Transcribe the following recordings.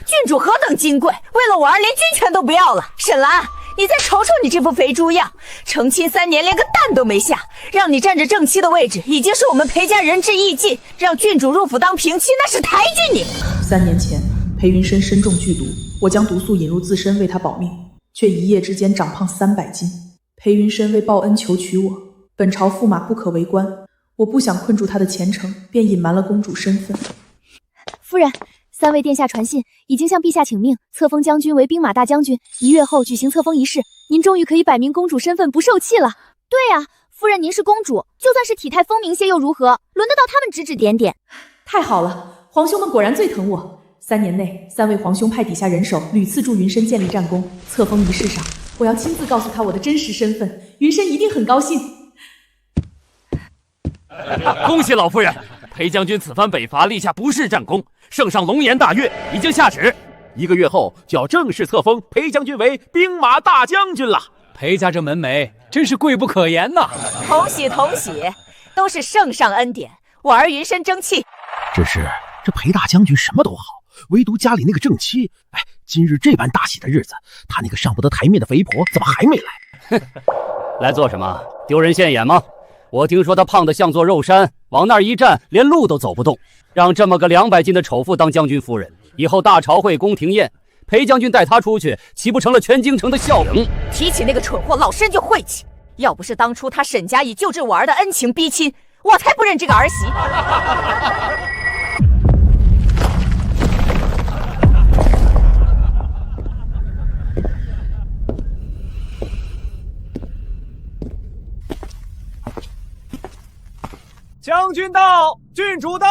郡主何等金贵，为了我儿连军权都不要了。沈兰，你再瞅瞅你这副肥猪样，成亲3年连个蛋都没下，让你占着正妻的位置，已经是我们裴家仁至义尽。让郡主入府当平妻，那是抬举你。3年前，裴云深身中剧毒，我将毒素引入自身为他保命，却一夜之间长胖300斤。裴云深为报恩求娶我，本朝驸马不可为官，我不想困住他的前程，便隐瞒了公主身份。夫人，3位殿下传信，已经向陛下请命，册封将军为兵马大将军。1月后举行册封仪式，您终于可以摆明公主身份，不受气了。对啊，夫人您是公主，就算是体态丰明些又如何？轮得到他们指指点点？太好了，皇兄们果然最疼我。3年内，3位皇兄派底下人手屡次助云深建立战功。册封仪式上，我要亲自告诉他我的真实身份，云深一定很高兴。恭喜老夫人，裴将军此番北伐立下不世战功，圣上龙颜大悦，已经下旨，1个月后就要正式册封裴将军为兵马大将军了。裴家这门楣真是贵不可言呐！同喜同喜，都是圣上恩典，我儿云深争气。只是这裴大将军什么都好，唯独家里那个正妻，今日这般大喜的日子，他那个上不得台面的肥婆怎么还没来？来做什么？丢人现眼吗？我听说他胖得像座肉山，往那儿一站，连路都走不动。让这么个200斤的丑妇当将军夫人，以后大朝会、宫廷宴，裴将军带她出去，岂不成了全京城的笑柄？提起那个蠢货，老身就晦气。要不是当初他沈家以救治我儿的恩情逼亲，我才不认这个儿媳。将军到，郡主到。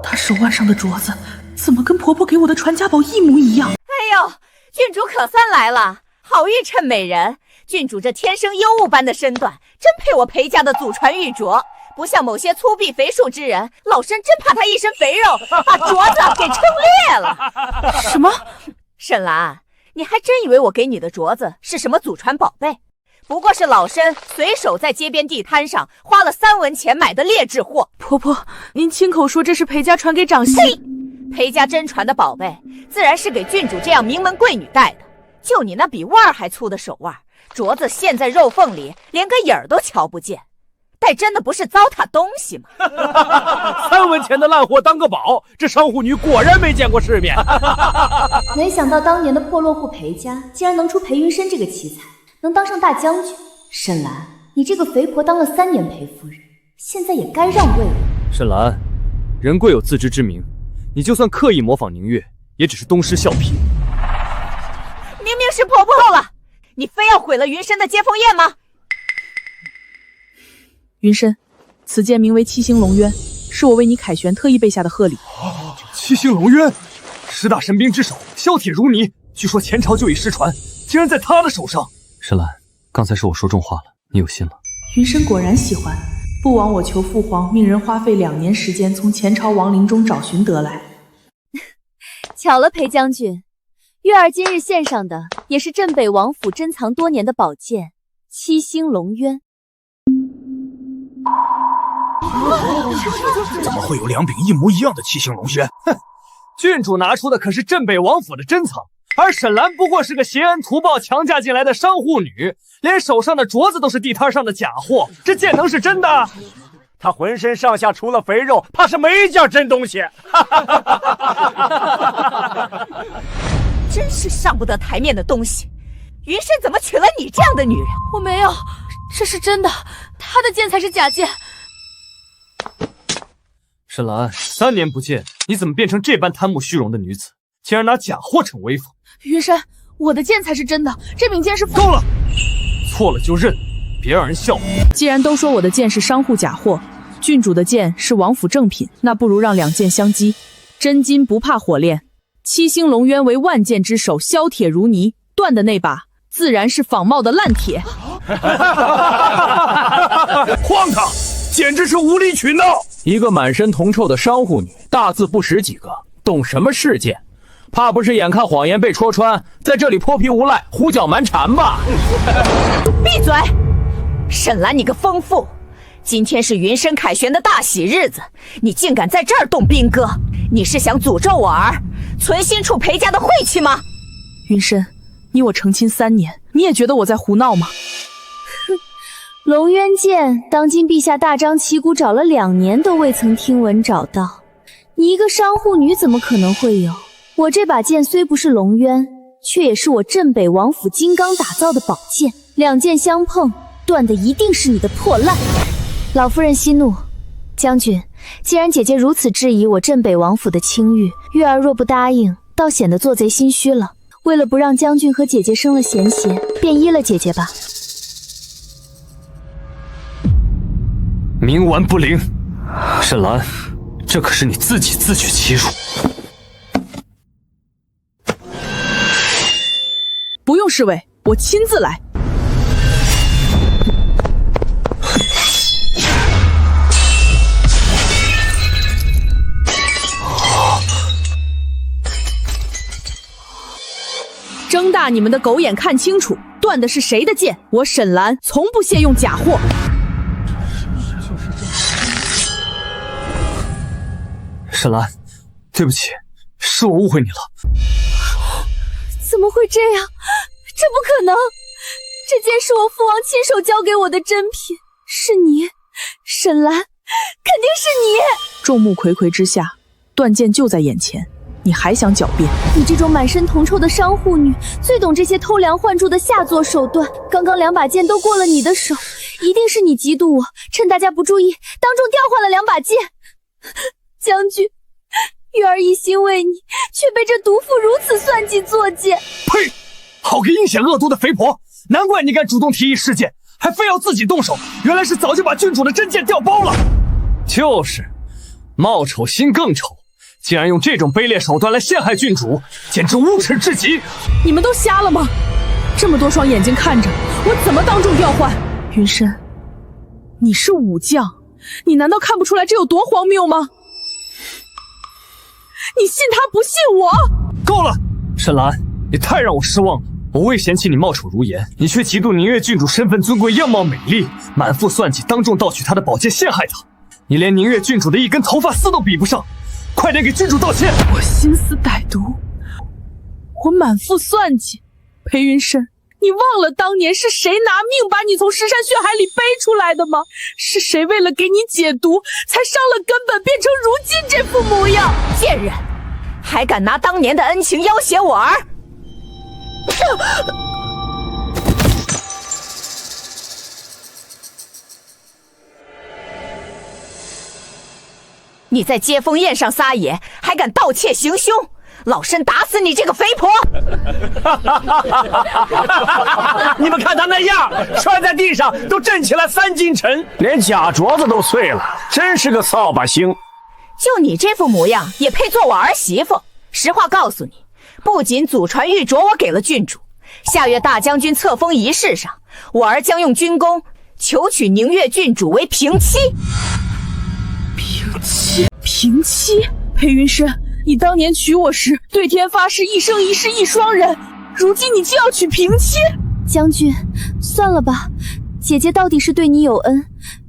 她手腕上的镯子怎么跟婆婆给我的传家宝一模一样？哎呦，郡主可算来了，好玉称美人。郡主这天生尤物般的身段，真配我裴家的祖传玉镯。不像某些粗鄙肥硕之人，老身真怕他一身肥肉把镯子给撑裂了。什么？沈兰，你还真以为我给你的镯子是什么祖传宝贝？不过是老身随手在街边地摊上花了3文钱买的劣质货。婆婆，您亲口说这是裴家传给长媳。裴家真传的宝贝，自然是给郡主这样名门贵女戴的。就你那比腕儿还粗的手腕，镯子陷在肉缝里，连个影儿都瞧不见。戴真的不是糟蹋东西吗？3文钱的烂货当个宝，这商户女果然没见过世面。没想到当年的破落户裴家，竟然能出裴云深这个奇才，能当上大将军。沈兰，你这个肥婆当了3年裴夫人，现在也该让位了。沈兰，人贵有自知之明，你就算刻意模仿宁月，也只是东施效颦。明明是婆婆后了，你非要毁了云深的接风宴吗？云深，此剑名为七星龙渊，是我为你凯旋特意备下的贺礼。七星龙渊，10大神兵之首，削铁如泥，据说前朝就已失传，竟然在他的手上。沈兰，刚才是我说重话了，你有心了。云深果然喜欢，不枉我求父皇命人花费2年时间从前朝亡灵中找寻得来。巧了，裴将军，月儿今日献上的也是镇北王府珍藏多年的宝剑七星龙渊。怎么会有2柄一模一样的七星龙渊？哼，郡主拿出的可是镇北王府的珍藏，而沈兰不过是个挟恩图报强嫁进来的商户女，连手上的镯子都是地摊上的假货，这剑能是真的？她浑身上下除了肥肉，怕是没一件真东西。真是上不得台面的东西！云深怎么娶了你这样的女人？我没有，这是真的，他的剑才是假剑。沈兰，3年不见，你怎么变成这般贪慕虚荣的女子？竟然拿假货逞威风！云深，我的剑才是真的，这柄剑是……够了，错了就认，别让人笑话。既然都说我的剑是商户假货，郡主的剑是王府正品，那不如让2剑相激，真金不怕火炼。七星龙渊为万剑之首，削铁如泥，断的那把自然是仿冒的烂铁。荒唐，简直是无理取闹！一个满身铜臭的商户女，大字不识几个，懂什么世剑？怕不是眼看谎言被戳穿，在这里泼皮无赖、胡搅蛮缠吧？闭嘴！沈兰，你个疯妇！今天是云深凯旋的大喜日子，你竟敢在这儿动兵戈！你是想诅咒我儿，存心触裴家的晦气吗？云深，你我成亲3年，你也觉得我在胡闹吗？龙渊剑，当今陛下大张旗鼓找了2年都未曾听闻找到，你一个商户女怎么可能会有？我这把剑虽不是龙渊，却也是我镇北王府金刚打造的宝剑，2剑相碰，断的一定是你的破烂。老夫人息怒，将军，既然姐姐如此质疑我镇北王府的清誉，月儿若不答应，倒显得做贼心虚了。为了不让将军和姐姐生了嫌隙，便依了姐姐吧。冥顽不灵，沈兰，这可是你自己自取其辱。不用侍卫，我亲自来。睁大你们的狗眼看清楚，断的是谁的剑？我沈兰从不屑用假货。沈兰，对不起，是我误会你了。怎么会这样？这不可能！这件是我父王亲手交给我的珍品，是你，沈兰，肯定是你！众目睽睽之下，断剑就在眼前，你还想狡辩？你这种满身铜臭的商户女，最懂这些偷梁换柱的下作手段。刚刚2把剑都过了你的手，一定是你嫉妒我，趁大家不注意，当众调换了2把剑。将军，月儿一心为你，却被这毒妇如此算计作践。呸！好个阴险恶毒的肥婆！难怪你敢主动提议事件，还非要自己动手，原来是早就把郡主的真剑调包了。就是，貌丑心更丑，竟然用这种卑劣手段来陷害郡主，简直无耻至极！你们都瞎了吗？这么多双眼睛看着，我怎么当众调换？云深，你是武将，你难道看不出来这有多荒谬吗？你信他不信我？够了，沈兰，你太让我失望了。我未嫌弃你貌丑如颜，你却嫉妒宁月郡主身份尊贵、样貌美丽，满腹算计，当众盗取她的宝剑陷害她。你连宁月郡主的一根头发丝都比不上，快点给郡主道歉！我心思歹毒，我满腹算计。裴云深，你忘了当年是谁拿命把你从尸山血海里背出来的吗？是谁为了给你解毒，才伤了根本，变成如今这副模样？贱人，还敢拿当年的恩情要挟我儿！你在接风宴上撒野，还敢盗窃行凶！老身打死你这个肥婆！你们看他那样，摔在地上都震起了3斤沉，连假镯子都碎了，真是个扫把星。就你这副模样，也配做我儿媳妇？实话告诉你，不仅祖传玉镯我给了郡主，下月大将军册封仪式上，我儿将用军功求娶宁月郡主为平妻。平妻？裴云深，你当年娶我时对天发誓一生一世一双人，如今你就要娶平妻？将军，算了吧，姐姐到底是对你有恩。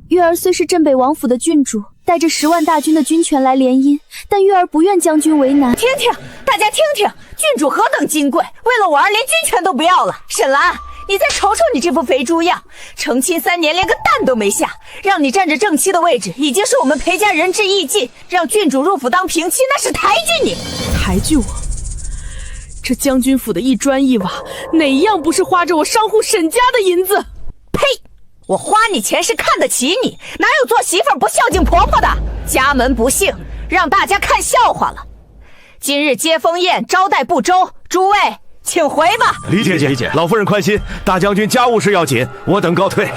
月儿虽是镇北王府的郡主，带着10万大军的军权来联姻，但月儿不愿将军为难。听听，大家听听，郡主何等金贵，为了我儿连军权都不要了。沈兰，你再瞅瞅你这副肥猪样，成亲3年连个蛋都没下，让你占着正妻的位置，已经是我们裴家仁至义尽。让郡主入府当平妻，那是抬举你。抬举我？这将军府的一砖一瓦，哪一样不是花着我商户沈家的银子？呸！我花你钱是看得起你，哪有做媳妇不孝敬婆婆的？家门不幸，让大家看笑话了。今日接风宴招待不周，诸位请回吧。理解理解，老夫人宽心，大将军家务事要紧，我等告退。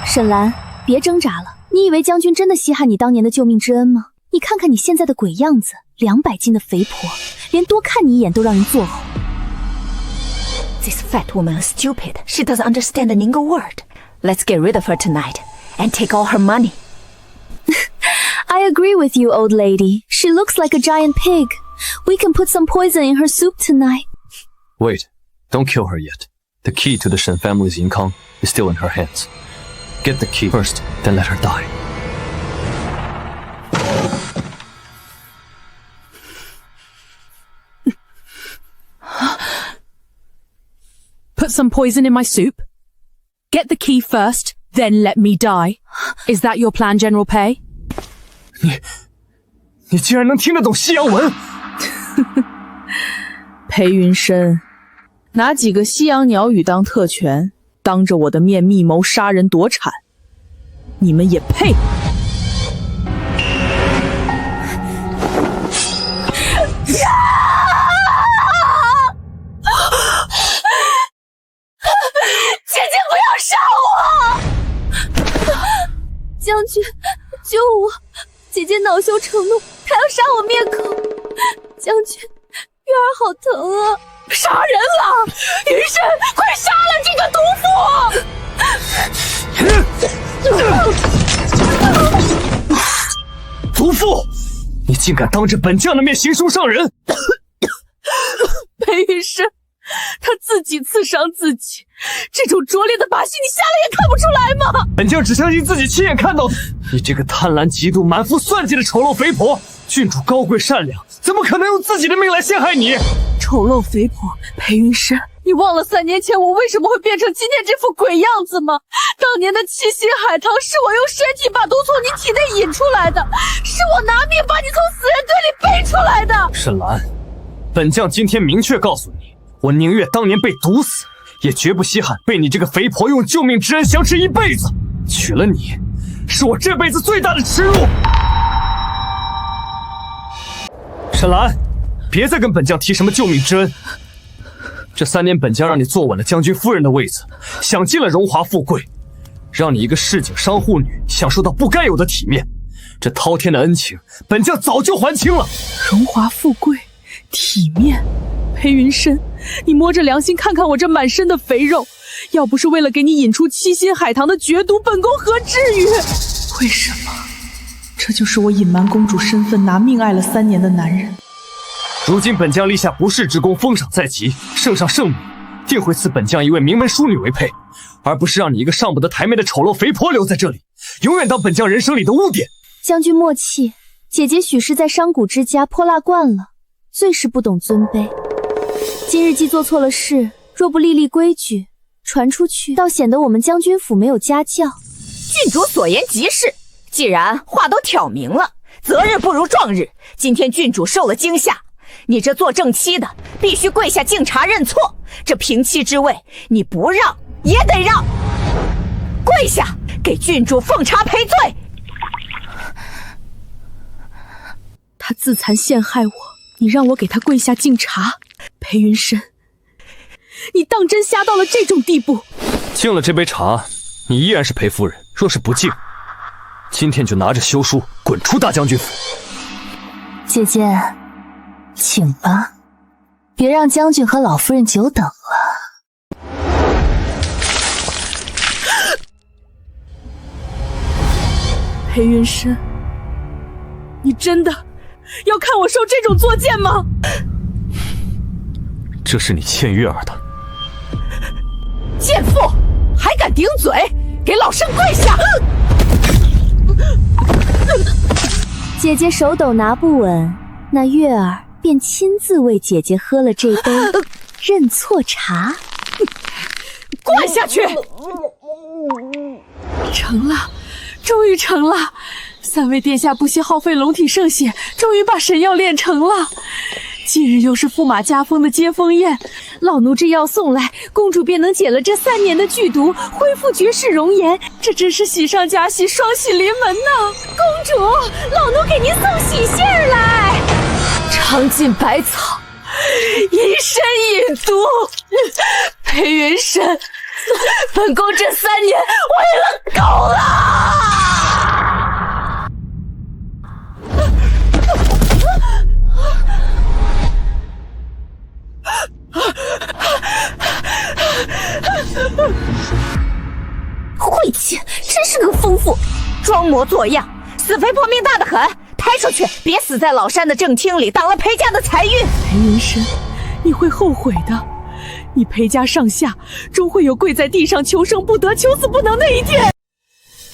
沈兰，别挣扎了，你以为将军真的稀罕你当年的救命之恩吗？你看看你现在的鬼样子，200斤的肥婆，连多看你一眼都让人作呕。This fat woman is stupid. She doesn't understand a single word. Let's get rid of her tonight and take all her money. I agree with you, old lady. She looks like a giant pig. We can put some poison in her soup tonight. Wait, don't kill her yet. The key to the Shen family's income is still in her hands. Get the key first, then let her die. Put some poison in my soup. Get the key first, then let me die. Is that your plan, General Pei? 你竟然能听得懂西洋文？裴云深，拿几个西洋鸟语当特权，当着我的面密谋杀人夺产，你们也配？姐姐不要杀我！将军，救我！姐姐恼羞成怒，她要杀我灭口。将军，月儿好疼啊！杀人了！云深，快杀了这个毒妇！毒妇，你竟敢当着本将的面行凶伤人！裴云深，他自己刺伤自己，这种拙劣的把戏你瞎了也看不出来吗？本将只相信自己亲眼看到的。你这个贪婪嫉妒、满腹算计的丑陋肥婆！郡主高贵善良，怎么可能用自己的命来陷害你？丑陋肥婆，裴云深，你忘了3年前我为什么会变成今天这副鬼样子吗？当年的七星海棠是我用身体把毒从你体内引出来的，是我拿命把你从死人堆里背出来的。沈兰，本将今天明确告诉你，我宁愿当年被毒死，也绝不稀罕被你这个肥婆用救命之恩相持一辈子。娶了你，是我这辈子最大的耻辱。沈兰，别再跟本将提什么救命之恩。这3年，本将让你坐稳了将军夫人的位子，享尽了荣华富贵，让你一个市井商户女享受到不该有的体面。这滔天的恩情，本将早就还清了。荣华富贵，体面。裴云深，你摸着良心看看我这满身的肥肉，要不是为了给你引出七星海棠的绝毒，本宫何至于？为什么？这就是我隐瞒公主身份，拿命爱了3年的男人。如今本将立下不世之功，封赏在即，圣上圣母定会赐本将一位名门淑女为配，而不是让你一个上不得台面的丑陋肥婆留在这里，永远当本将人生里的污点。将军莫气，姐姐许是在商贾之家泼辣惯了，最是不懂尊卑。今日既做错了事，若不立立规矩，传出去，倒显得我们将军府没有家教。郡主所言极是，既然话都挑明了，择日不如撞日。今天郡主受了惊吓，你这做正妻的必须跪下敬茶认错，这平妻之位你不让也得让。跪下，给郡主奉茶赔罪。他自残陷害我，你让我给他跪下敬茶？裴云深，你当真瞎到了这种地步？敬了这杯茶，你依然是裴夫人；若是不敬，今天就拿着休书滚出大将军府。姐姐，请吧，别让将军和老夫人久等了。裴云深，你真的要看我受这种作践吗？这是你欠月儿的。贱妇，还敢顶嘴，给老身跪下！姐姐手抖拿不稳，那月儿便亲自为姐姐喝了这杯认错茶。跪下去！成了，终于成了！3位殿下不惜耗费龙体圣血，终于把神药炼成了。今日又是驸马加封的接风宴，老奴这药送来，公主便能解了这3年的剧毒，恢复绝世容颜，这真是喜上加喜，双喜临门呐！公主，老奴给您送喜信儿来。尝尽百草，一身引毒。裴云深，本宫这3年为了狗了。晦气，真是个疯妇！装模作样，死肥婆命大得很，太出去，别死在老山的正厅里，挡了裴家的财运。裴云深，你会后悔的。你裴家上下终会有跪在地上求生不得、求死不能那一天。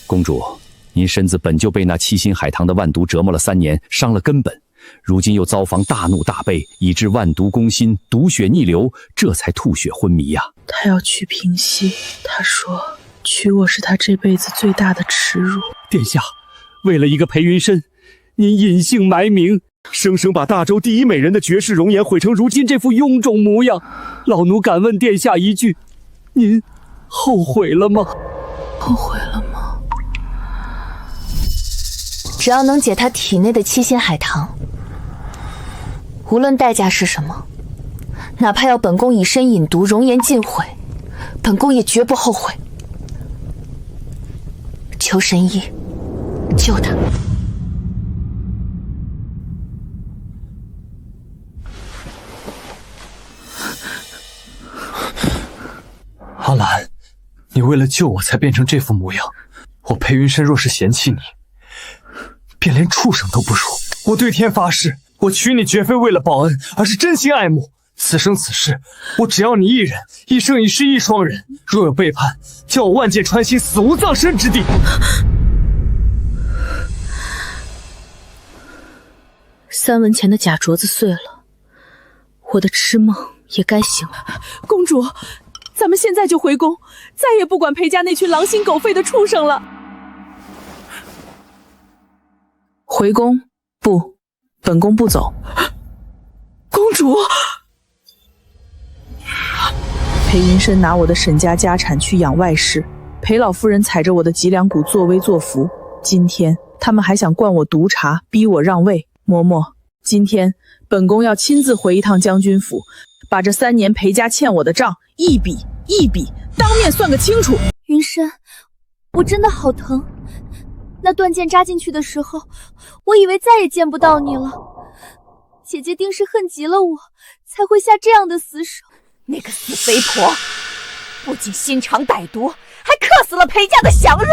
公主，您身子本就被那七星海棠的万毒折磨了3年，伤了根本，如今又遭逢大怒大悲，以致万毒攻心，毒血逆流，这才吐血昏迷呀。他要去平息，他说娶我是他这辈子最大的耻辱。殿下，为了一个裴云深，您隐姓埋名，生生把大周第一美人的绝世容颜毁成如今这副臃肿模样。老奴敢问殿下一句，您后悔了吗？后悔了吗？只要能解他体内的七星海棠，无论代价是什么，哪怕要本宫以身饮毒，容颜尽毁，本宫也绝不后悔。求神医救他。阿兰，你为了救我才变成这副模样，我裴云深若是嫌弃你，便连畜生都不如。我对天发誓，我娶你绝非为了报恩，而是真心爱慕。此生此世，我只要你一人，一生一世一双人。若有背叛，叫我万箭穿心，死无葬身之地。3文钱的假镯子碎了，我的痴梦也该醒了。公主，咱们现在就回宫，再也不管裴家那群狼心狗肺的畜生了。回宫？不，本宫不走。公主，裴云深拿我的沈家家产去养外室，裴老夫人踩着我的脊梁骨作威作福。今天他们还想灌我毒茶，逼我让位。嬷嬷，今天本宫要亲自回一趟将军府，把这3年裴家欠我的账一笔一笔当面算个清楚。云深，我真的好疼，那断剑扎进去的时候，我以为再也见不到你了。姐姐定是恨极了我，才会下这样的死手。那个死肥婆，不仅心肠歹毒，还克死了裴家的祥瑞。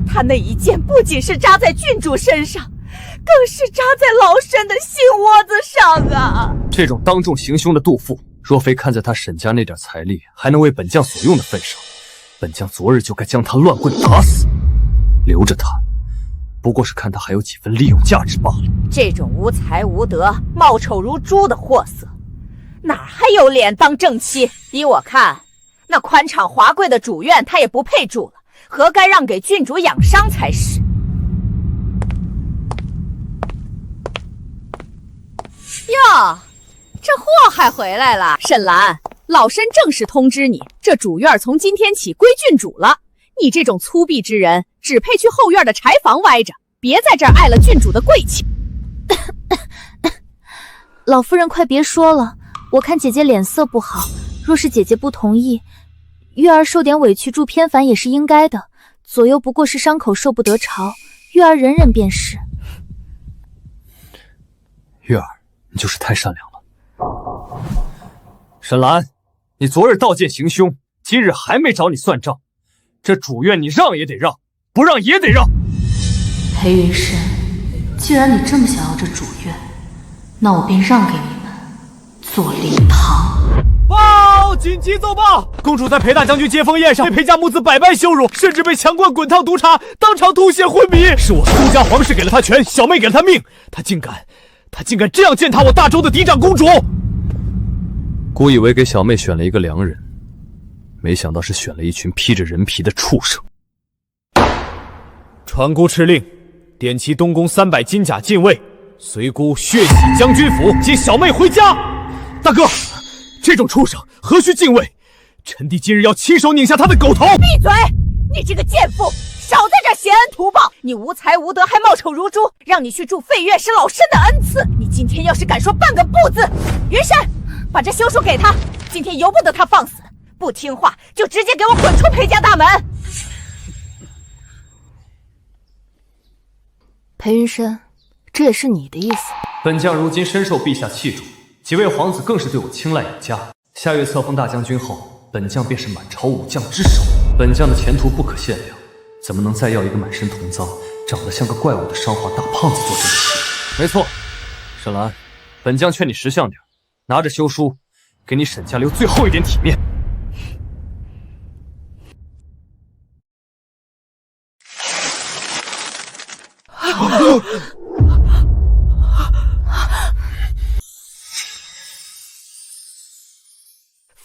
她那一剑不仅是扎在郡主身上，更是扎在老身的心窝子上啊！这种当众行凶的妒妇，若非看在他沈家那点财力还能为本将所用的份上，本将昨日就该将他乱棍打死。留着他，不过是看他还有几分利用价值罢了。这种无才无德、貌丑如猪的货色，哪还有脸当正妻？依我看，那宽敞华贵的主院他也不配住了，活该让给郡主养伤才是。哟，这祸害回来了。沈兰，老身正式通知你，这主院从今天起归郡主了。你这种粗鄙之人，只配去后院的柴房歪着，别在这儿碍了郡主的贵气。老夫人快别说了，我看姐姐脸色不好，若是姐姐不同意，月儿受点委屈助偏烦也是应该的。左右不过是伤口受不得潮，月儿忍忍便是。月儿，你就是太善良了。沈兰，你昨日盗剑行凶，今日还没找你算账，这主院你让也得让，不让也得让。裴云深，既然你这么想要这主院，那我便让给你们做灵堂。报！紧急奏报！公主在裴大将军接风宴上被裴家母子百般羞辱，甚至被强灌滚烫毒茶，当场吐血昏迷。是我苏家皇室给了她权，小妹给了她命，她竟敢这样践踏我大周的嫡长公主！孤以为给小妹选了一个良人，没想到是选了一群披着人皮的畜生。传姑敕令，点齐东宫300金甲禁卫，随姑血洗将军府，接小妹回家。大哥，这种畜生何须禁卫？臣弟今日要亲手拧下他的狗头！闭嘴！你这个贱妇，少在这挟恩图报！你无才无德，还貌丑如猪，让你去住废院是老身的恩赐。你今天要是敢说半个不字，云山，把这休书给他，今天由不得他放肆，不听话就直接给我滚出裴家大门！裴云深，这也是你的意思？本将如今深受陛下器重，几位皇子更是对我青睐有加。下月册封大将军后，本将便是满朝武将之首。本将的前途不可限量，怎么能再要一个满身铜脏、长得像个怪物的商华大胖子做正妻？没错，沈兰，本将劝你识相点，拿着休书，给你沈家留最后一点体面。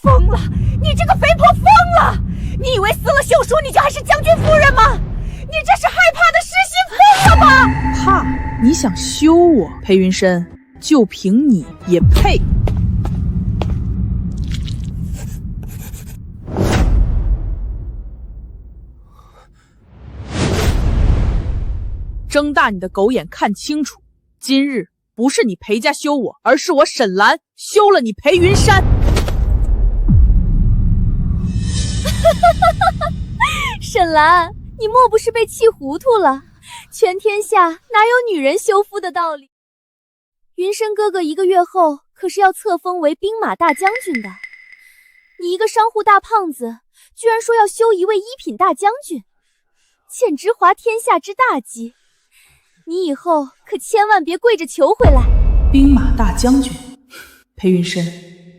疯了！你这个肥婆疯了！你以为撕了休书你就还是将军夫人吗？你这是害怕的失心疯了吗？怕？你想休我？裴云深，就凭你也配？睁大你的狗眼看清楚，今日不是你裴家休我，而是我沈兰休了你裴云山。沈兰，你莫不是被气糊涂了？全天下哪有女人休夫的道理？云深哥哥1个月后可是要册封为兵马大将军的，你一个商户大胖子，居然说要休一位1品大将军，简直滑天下之大稽！你以后可千万别跪着求回来。兵马大将军，裴云深，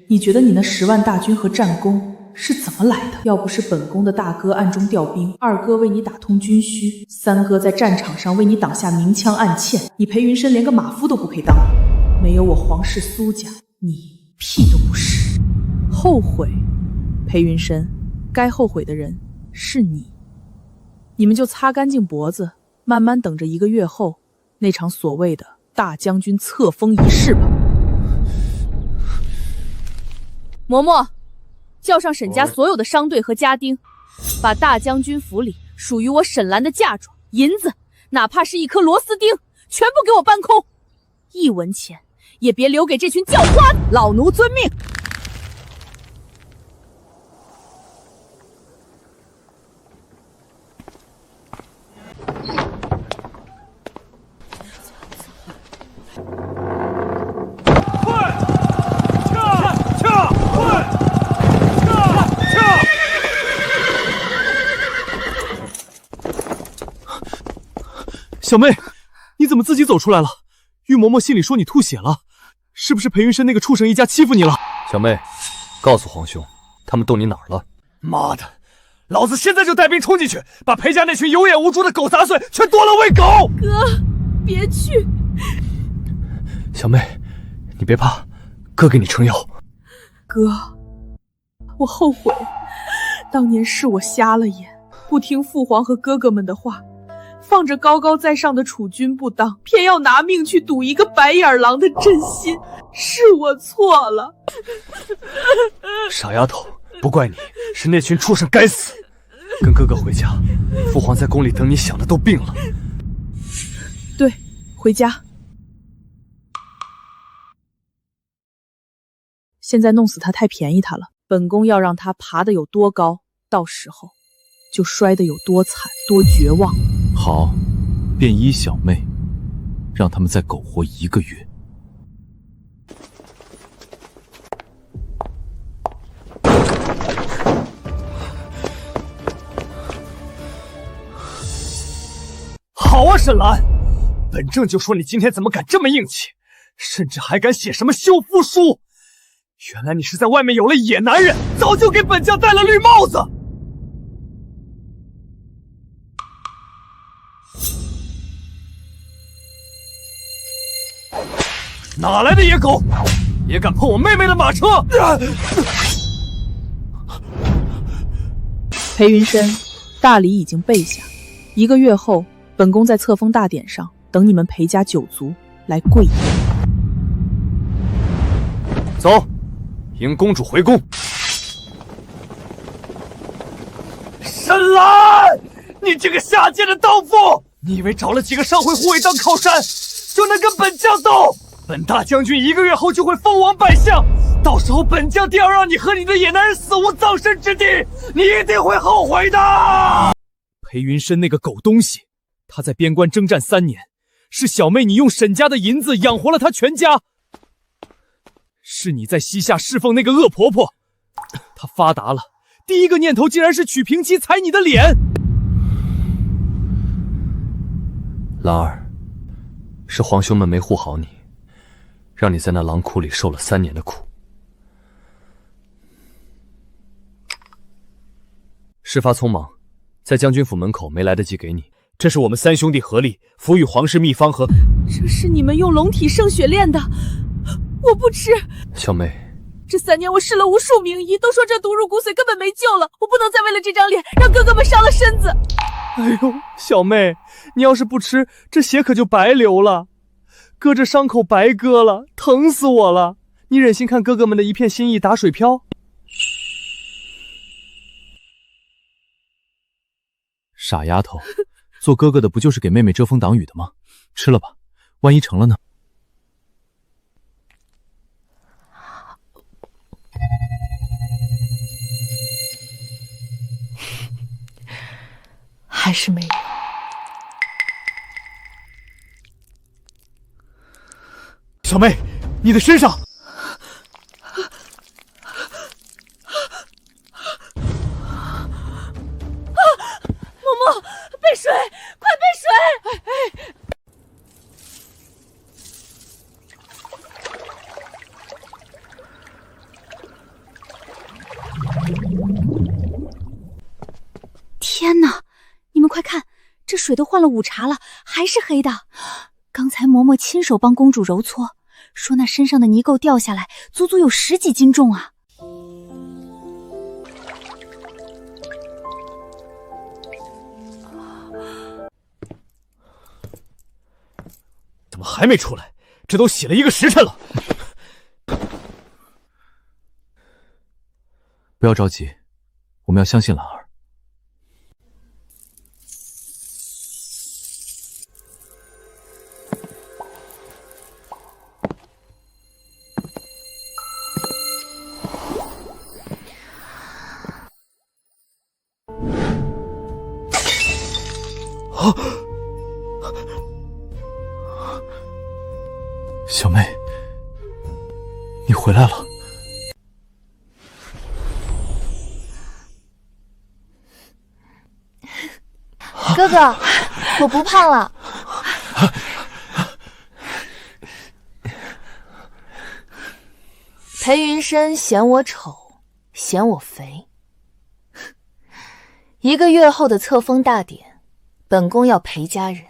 你觉得你那10万大军和战功是怎么来的？要不是本宫的大哥暗中调兵，二哥为你打通军需，三哥在战场上为你挡下明枪暗箭，你裴云深连个马夫都不配当。没有我皇室苏家，你屁都不是。后悔？裴云深，该后悔的人是你。你们就擦干净脖子，慢慢等着1个月后那场所谓的大将军册封仪式吧。嬷嬷，叫上沈家所有的商队和家丁，把大将军府里属于我沈兰的嫁妆、银子，哪怕是1颗螺丝钉，全部给我搬空，1文钱也别留给这群叫花子！老奴遵命。小妹，你怎么自己走出来了？玉嬷嬷信里说你吐血了，是不是裴云深那个畜生一家欺负你了？小妹，告诉皇兄，他们动你哪儿了？妈的，老子现在就带兵冲进去，把裴家那群有眼无珠的狗杂碎全剁了喂狗！哥，别去！小妹，你别怕，哥给你撑腰。哥，我后悔，当年是我瞎了眼，不听父皇和哥哥们的话，放着高高在上的储君不当，偏要拿命去赌一个白眼狼的真心，是我错了。傻丫头，不怪你，是那群畜生该死。跟哥哥回家，父皇在宫里等你，想的都病了。对，回家。现在弄死他太便宜他了，本宫要让他爬得有多高，到时候就摔得有多惨多绝望。好，便依小妹，让他们再苟活1个月。好啊，沈兰，本正就说你今天怎么敢这么硬气，甚至还敢写什么休夫书。原来你是在外面有了野男人，早就给本将戴了绿帽子。哪来的野狗，也敢碰我妹妹的马车！裴云深，大礼已经备下，1个月后，本宫在册封大典上等你们裴家9族来跪仪。走，迎公主回宫。沈兰，你这个下贱的荡妇！你以为找了几个上回护卫当靠山，就能跟本将斗？本大将军1个月后就会封王拜相，到时候本将定要让你和你的野男人死无葬身之地，你一定会后悔的！裴云深那个狗东西，他在边关征战3年，是小妹你用沈家的银子养活了他全家。是你在西夏侍奉那个恶婆婆，她发达了，第一个念头竟然是娶平妻踩你的脸。兰儿，是皇兄们没护好你，让你在那狼窟里受了3年的苦。事发匆忙，在将军府门口没来得及给你。这是我们3兄弟合力赋予皇室秘方和……这是你们用龙体圣血炼的，我不吃。小妹，这3年我试了无数名医，都说这毒入骨髓根本没救了，我不能再为了这张脸让哥哥们伤了身子。哎呦，小妹，你要是不吃，这血可就白流了，哥这伤口白割了，疼死我了。你忍心看哥哥们的一片心意打水漂？傻丫头，做哥哥的不就是给妹妹遮风挡雨的吗？吃了吧，万一成了呢？还是没有。小妹，你的身上……嬷，备水，快备水！天哪，你们快看，这水都换了5茬了，还是黑的。刚才嬷嬷亲手帮公主揉搓，说那身上的泥垢掉下来，足足有10几斤重啊！怎么还没出来？这都洗了1个时辰了。不要着急，我们要相信兰儿。小妹，你回来了。哥哥，我不胖了。裴云深嫌我丑，嫌我肥。1个月后的册封大典，本宫要裴家人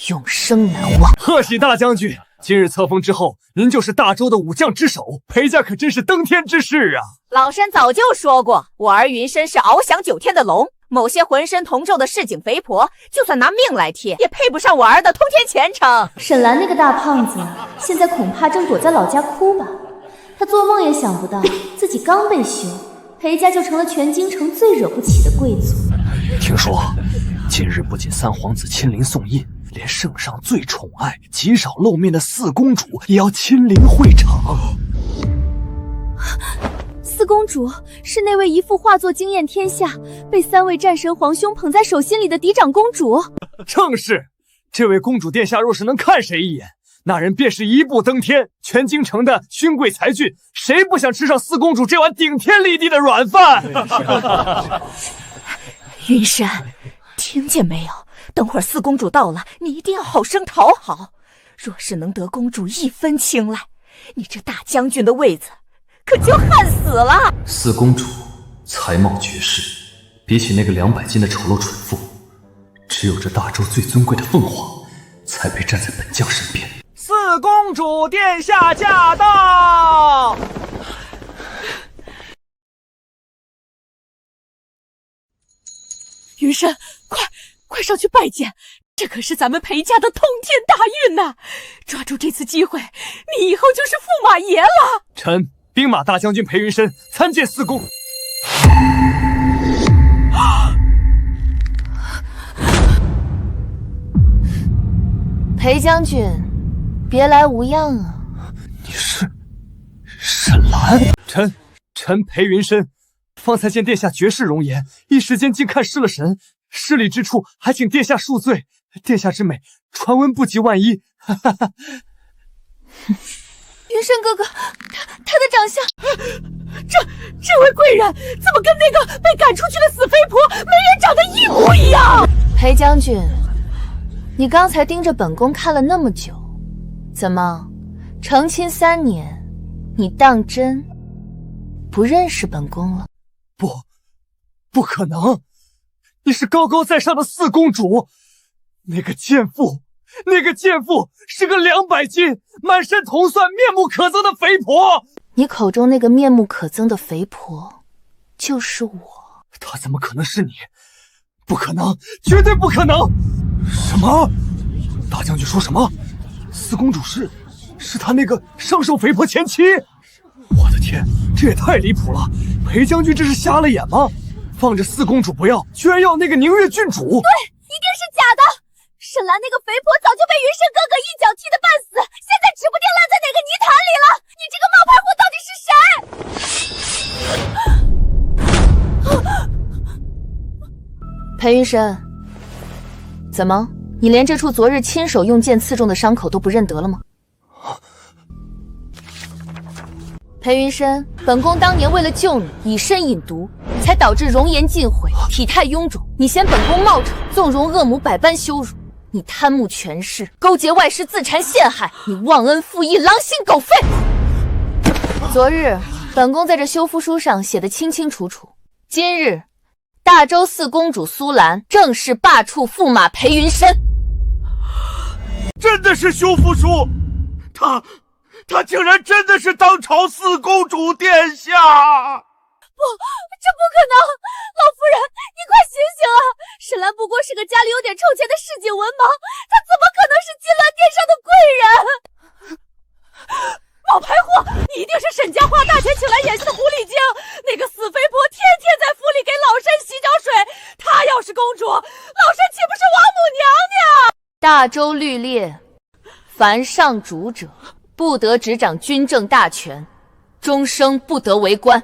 永生难忘。贺喜大将军！今日册封之后，您就是大周的武将之首，裴家可真是登天之事啊！老身早就说过，我儿云深是翱翔9天的龙，某些浑身铜皱的市井肥婆，就算拿命来贴，也配不上我儿的通天前程。沈兰那个大胖子，现在恐怕正躲在老家哭吧。他做梦也想不到，自己刚被休，裴家就成了全京城最惹不起的贵族。听说今日不仅3皇子亲临送印，连圣上最宠爱、极少露面的4公主也要亲临会场。4公主是那位一幅画作惊艳天下，被3位战神皇兄捧在手心里的嫡长公主。正是，这位公主殿下若是能看谁一眼，那人便是一步登天。全京城的勋贵才俊，谁不想吃上4公主这碗顶天立地的软饭？云深，听见没有？等会儿4公主到了，你一定要好生讨好。若是能得公主1分青睐，你这大将军的位子可就旱死了。4公主才貌绝世，比起那个200斤的丑陋蠢妇，只有这大周最尊贵的凤凰才配站在本将身边。4公主殿下驾到！云深，快上去拜见，这可是咱们裴家的通天大运呐！抓住这次机会，你以后就是驸马爷了。臣兵马大将军裴云深参见4公。裴将军，别来无恙啊！你是沈兰？臣裴云深，方才见殿下绝世容颜，一时间竟看失了神。失礼之处，还请殿下恕罪。殿下之美，传闻不及万一。云深哥哥，他的长相，这位贵人怎么跟那个被赶出去的死肥婆没人长得一模一样？裴将军，你刚才盯着本宫看了那么久，怎么，成亲3年，你当真不认识本宫了？不可能！你是高高在上的四公主，那个贱妇是个200斤、满身铜蒜、面目可憎的肥婆。你口中那个面目可憎的肥婆，就是我。她怎么可能是你？不可能，绝对不可能！什么？大将军说什么？四公主是他那个上寿肥婆前妻？我的天，这也太离谱了！裴将军这是瞎了眼吗？放着四公主不要，居然要那个宁月郡主？对，一定是假的！沈兰那个肥婆早就被云深哥哥一脚踢得半死，现在指不定烂在哪个泥潭里了！你这个冒牌货到底是谁？裴云深，怎么，你连这处昨日亲手用剑刺中的伤口都不认得了吗？裴云深，本宫当年为了救你，以身饮毒，才导致容颜尽毁，体态臃肿。你嫌本宫冒丑，纵容恶母百般羞辱。你贪慕权势，勾结外室自残陷害，你忘恩负义，狼心狗肺。昨日本宫在这休夫书上写得清清楚楚，今日大周四公主苏兰正式罢黜驸马裴云深。真的是休夫书，他竟然真的是当朝四公主殿下！不，这不可能！老夫人，你快醒醒啊！沈兰不过是个家里有点臭钱的市井文盲，她怎么可能是金銮殿上的贵人？冒牌货，你一定是沈家花大钱请来演戏的狐狸精！那个死肥婆天天在府里给老身洗脚水，她要是公主，老身岂不是王母娘娘？大周律列，凡上主者，不得执掌军政大权，终生不得为官。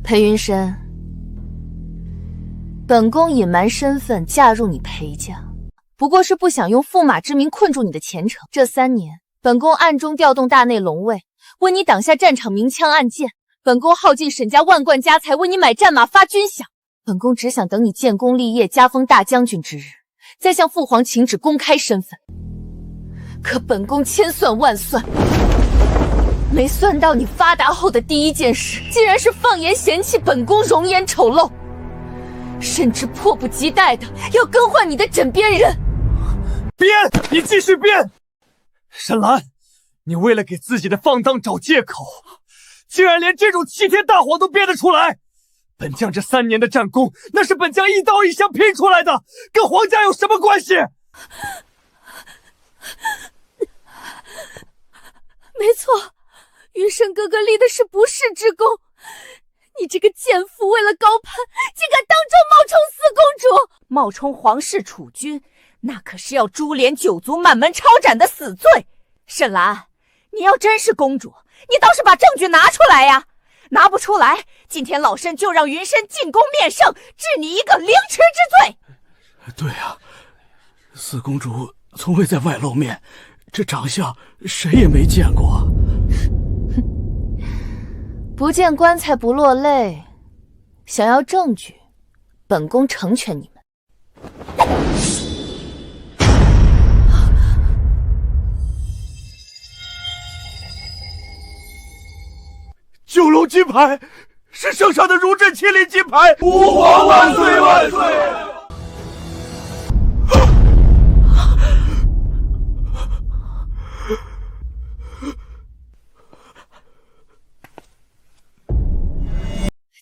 裴云深，本宫隐瞒身份嫁入你裴家，不过是不想用驸马之名困住你的前程。这3年，本宫暗中调动大内龙卫，为你挡下战场明枪暗箭；本宫耗尽沈家万贯家财，为你买战马发军饷。本宫只想等你建功立业，加封大将军之日，再向父皇请旨公开身份。可本宫千算万算，没算到你发达后的第一件事，竟然是放言嫌弃本宫容颜丑陋，甚至迫不及待的要更换你的枕边人。编，你继续编！沈兰，你为了给自己的放荡找借口，竟然连这种齐天大谎都编得出来！本将这3年的战功，那是本将一刀一枪拼出来的，跟皇家有什么关系？没错，云深哥哥立的是不世之功。你这个贱妇，为了高攀，竟敢当众冒充四公主！冒充皇室储君，那可是要株连9族、满门抄斩的死罪。沈兰，你要真是公主，你倒是把证据拿出来呀！拿不出来，今天老身就让云深进宫面圣，治你一个凌迟之罪。对啊，四公主从未在外露面，这长相谁也没见过。不见棺材不落泪，想要证据，本宫成全你们。九龙金牌是圣上的如朕亲临金牌，吾皇万岁万岁！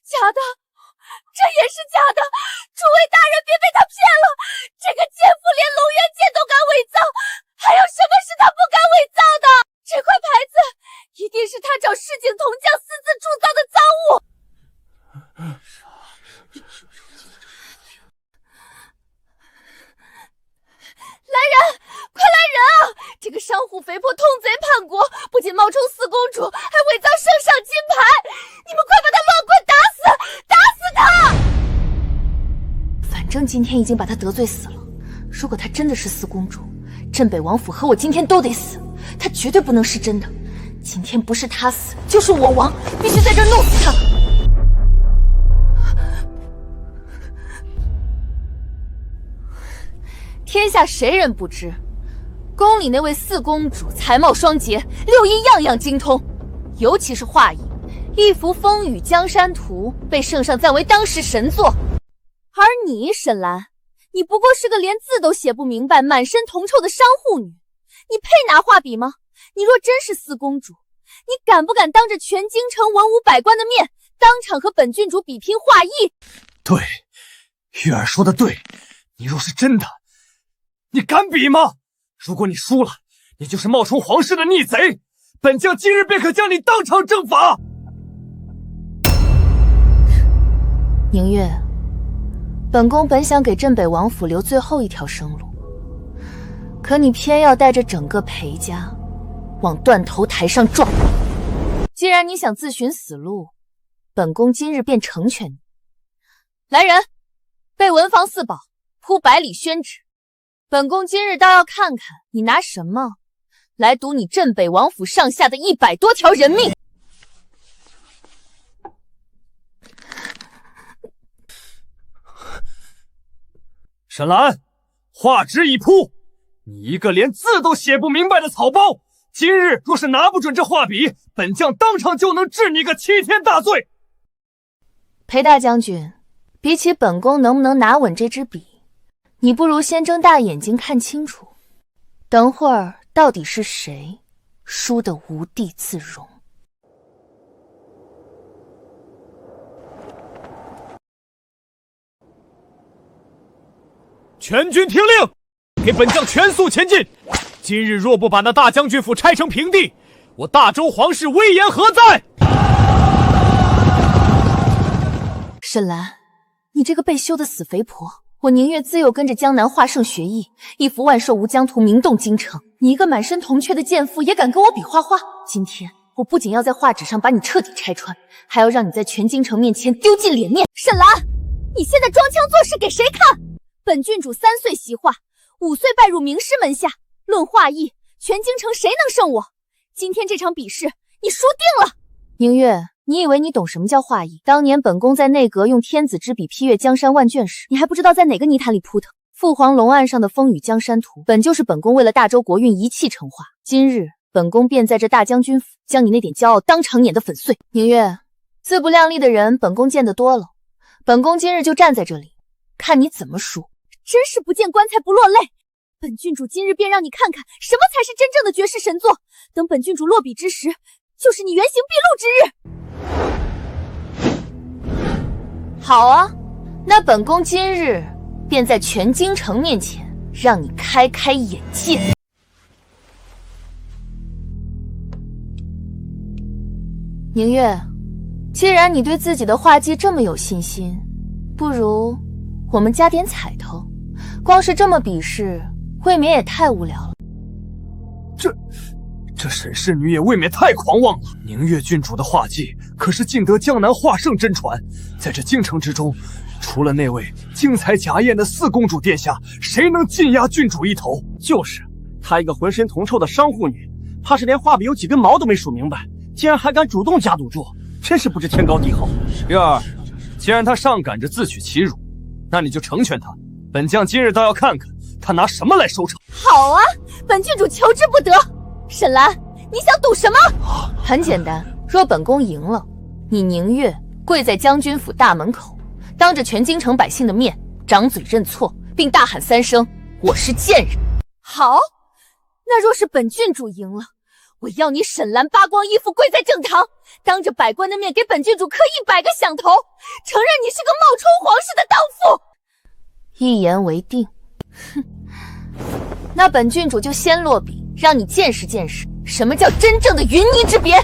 假的，这也是假的！诸位大人别被他骗了，这个奸妇连龙渊剑都敢伪造，还有什么是他不敢伪造的？这块牌子一定是他找市井铜匠私自铸造的赃物。来人，快来人啊！这个商户肥婆通贼叛国，不仅冒充四公主，还伪造圣上金牌！你们快把他乱棍打死！打死他！反正今天已经把他得罪死了。如果他真的是四公主，镇北王府和我今天都得死。他绝对不能是真的。今天不是他死，就是我亡，必须在这儿弄死他！天下谁人不知，宫里那位四公主才貌双洁，六艺样样精通，尤其是画艺，一幅《风雨江山图》被圣上赞为当时神作。而你沈兰，你不过是个连字都写不明白、满身铜臭的商户女，你配拿画笔吗？你若真是四公主，你敢不敢当着全京城文武百官的面，当场和本郡主比拼画艺？对，月儿说的对，你若是真的，你敢比吗？如果你输了，你就是冒充皇室的逆贼，本将今日便可将你当场正法。宁月，本宫本想给镇北王府留最后一条生路，可你偏要带着整个裴家往断头台上撞。既然你想自寻死路，本宫今日便成全你。来人，备文房四宝，铺百里宣旨。本宫今日倒要看看你拿什么来赌你镇北王府上下的100多条人命。沈兰，画纸已铺，你一个连字都写不明白的草包，今日若是拿不准这画笔，本将当场就能治你个7天大罪。裴大将军，比起本宫能不能拿稳这支笔，你不如先睁大眼睛看清楚，等会儿到底是谁输得无地自容。全军听令，给本将全速前进！今日若不把那大将军府拆成平地，我大周皇室威严何在？沈兰，你这个被休的死肥婆，我宁愿自幼跟着江南华圣学艺，一幅万寿无疆图名动京城，你一个满身铜雀的贱妇也敢跟我比画画？今天我不仅要在画纸上把你彻底拆穿，还要让你在全京城面前丢尽脸面。沈兰，你现在装腔作势给谁看？本郡主3岁习画，5岁拜入名师门下，论画艺，全京城谁能胜我？今天这场比试，你输定了！宁月，你以为你懂什么叫画艺？当年本宫在内阁用天子之笔批阅江山万卷时，你还不知道在哪个泥潭里扑腾。父皇龙案上的风雨江山图，本就是本宫为了大周国运一气成画。今日本宫便在这大将军府将你那点骄傲当场碾得粉碎。宁月，自不量力的人本宫见得多了，本宫今日就站在这里，看你怎么输。真是不见棺材不落泪，本郡主今日便让你看看什么才是真正的绝世神作。等本郡主落笔之时，就是你原形毕露之日。好啊，那本宫今日便在全京城面前让你开开眼界。宁月，既然你对自己的画技这么有信心，不如我们加点彩头。光是这么比试，未免也太无聊了。这沈氏女也未免太狂妄了。宁月郡主的画技可是尽得江南画圣真传，在这京城之中，除了那位精彩贾艳的四公主殿下，谁能尽压郡主一头？就是，她一个浑身铜臭的商户女，怕是连画笔有几根毛都没数明白，竟然还敢主动加赌注，真是不知天高地厚。月儿，既然她上赶着自取其辱，那你就成全她。本将今日倒要看看她拿什么来收场。好啊，本郡主求之不得。沈兰，你想赌什么？很简单，若本宫赢了，你宁月跪在将军府大门口，当着全京城百姓的面掌嘴认错，并大喊3声我是贱人。好，那若是本郡主赢了，我要你沈兰扒光衣服跪在正堂，当着百官的面给本郡主磕100个响头，承认你是个冒充皇室的荡妇。一言为定。哼，那本郡主就先落笔，让你见识见识什么叫真正的云泥之别。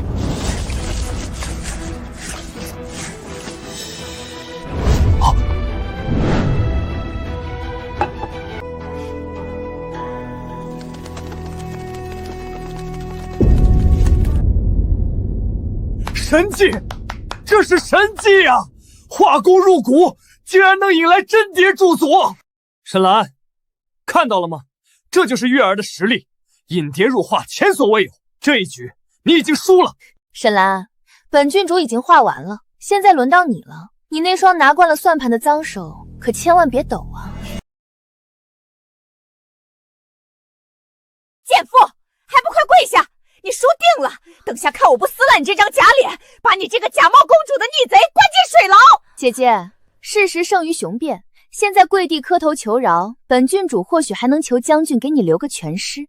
神迹，这是神迹啊！画功入骨，竟然能引来真蝶驻左。沈兰，看到了吗？这就是月儿的实力，引蝶入画，前所未有。这一局你已经输了。沈兰，本郡主已经画完了，现在轮到你了。你那双拿惯了算盘的脏手，可千万别抖啊！贱妇，还不快跪下！你输定了！等下看我不撕烂你这张假脸，把你这个假冒公主的逆贼关进水牢！姐姐，事实胜于雄辩，现在跪地磕头求饶，本郡主或许还能求将军给你留个全尸。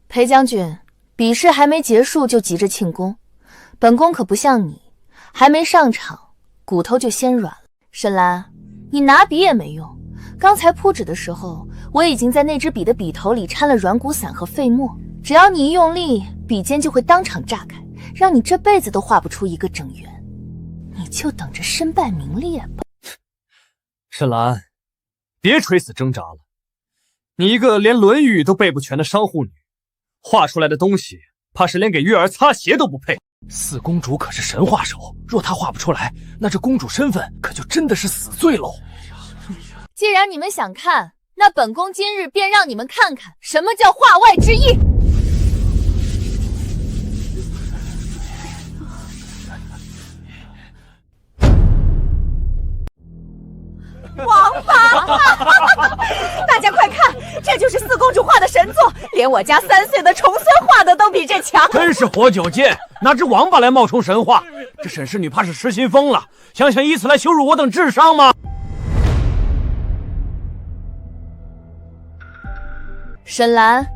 裴将军，比试还没结束就急着庆功，本宫可不像你，还没上场，骨头就先软了。沈兰，你拿笔也没用，刚才铺纸的时候，我已经在那支笔的笔头里掺了软骨散和废沫，只要你一用力，笔尖就会当场炸开，让你这辈子都画不出一个整圆。你就等着身败名裂吧。沈兰，别垂死挣扎了，你一个连《论语》都背不全的商户女，画出来的东西怕是连给月儿擦鞋都不配。四公主可是神画手，若她画不出来，那这公主身份可就真的是死罪喽。既然你们想看，那本宫今日便让你们看看什么叫画外之意。王八！大家快看，这就是四公主画的神作，连我家3岁的重孙画的都比这强。真是活久见，拿只王八来冒充神话，这沈氏女怕是失心疯了，想以此来羞辱我等智商吗？沈兰，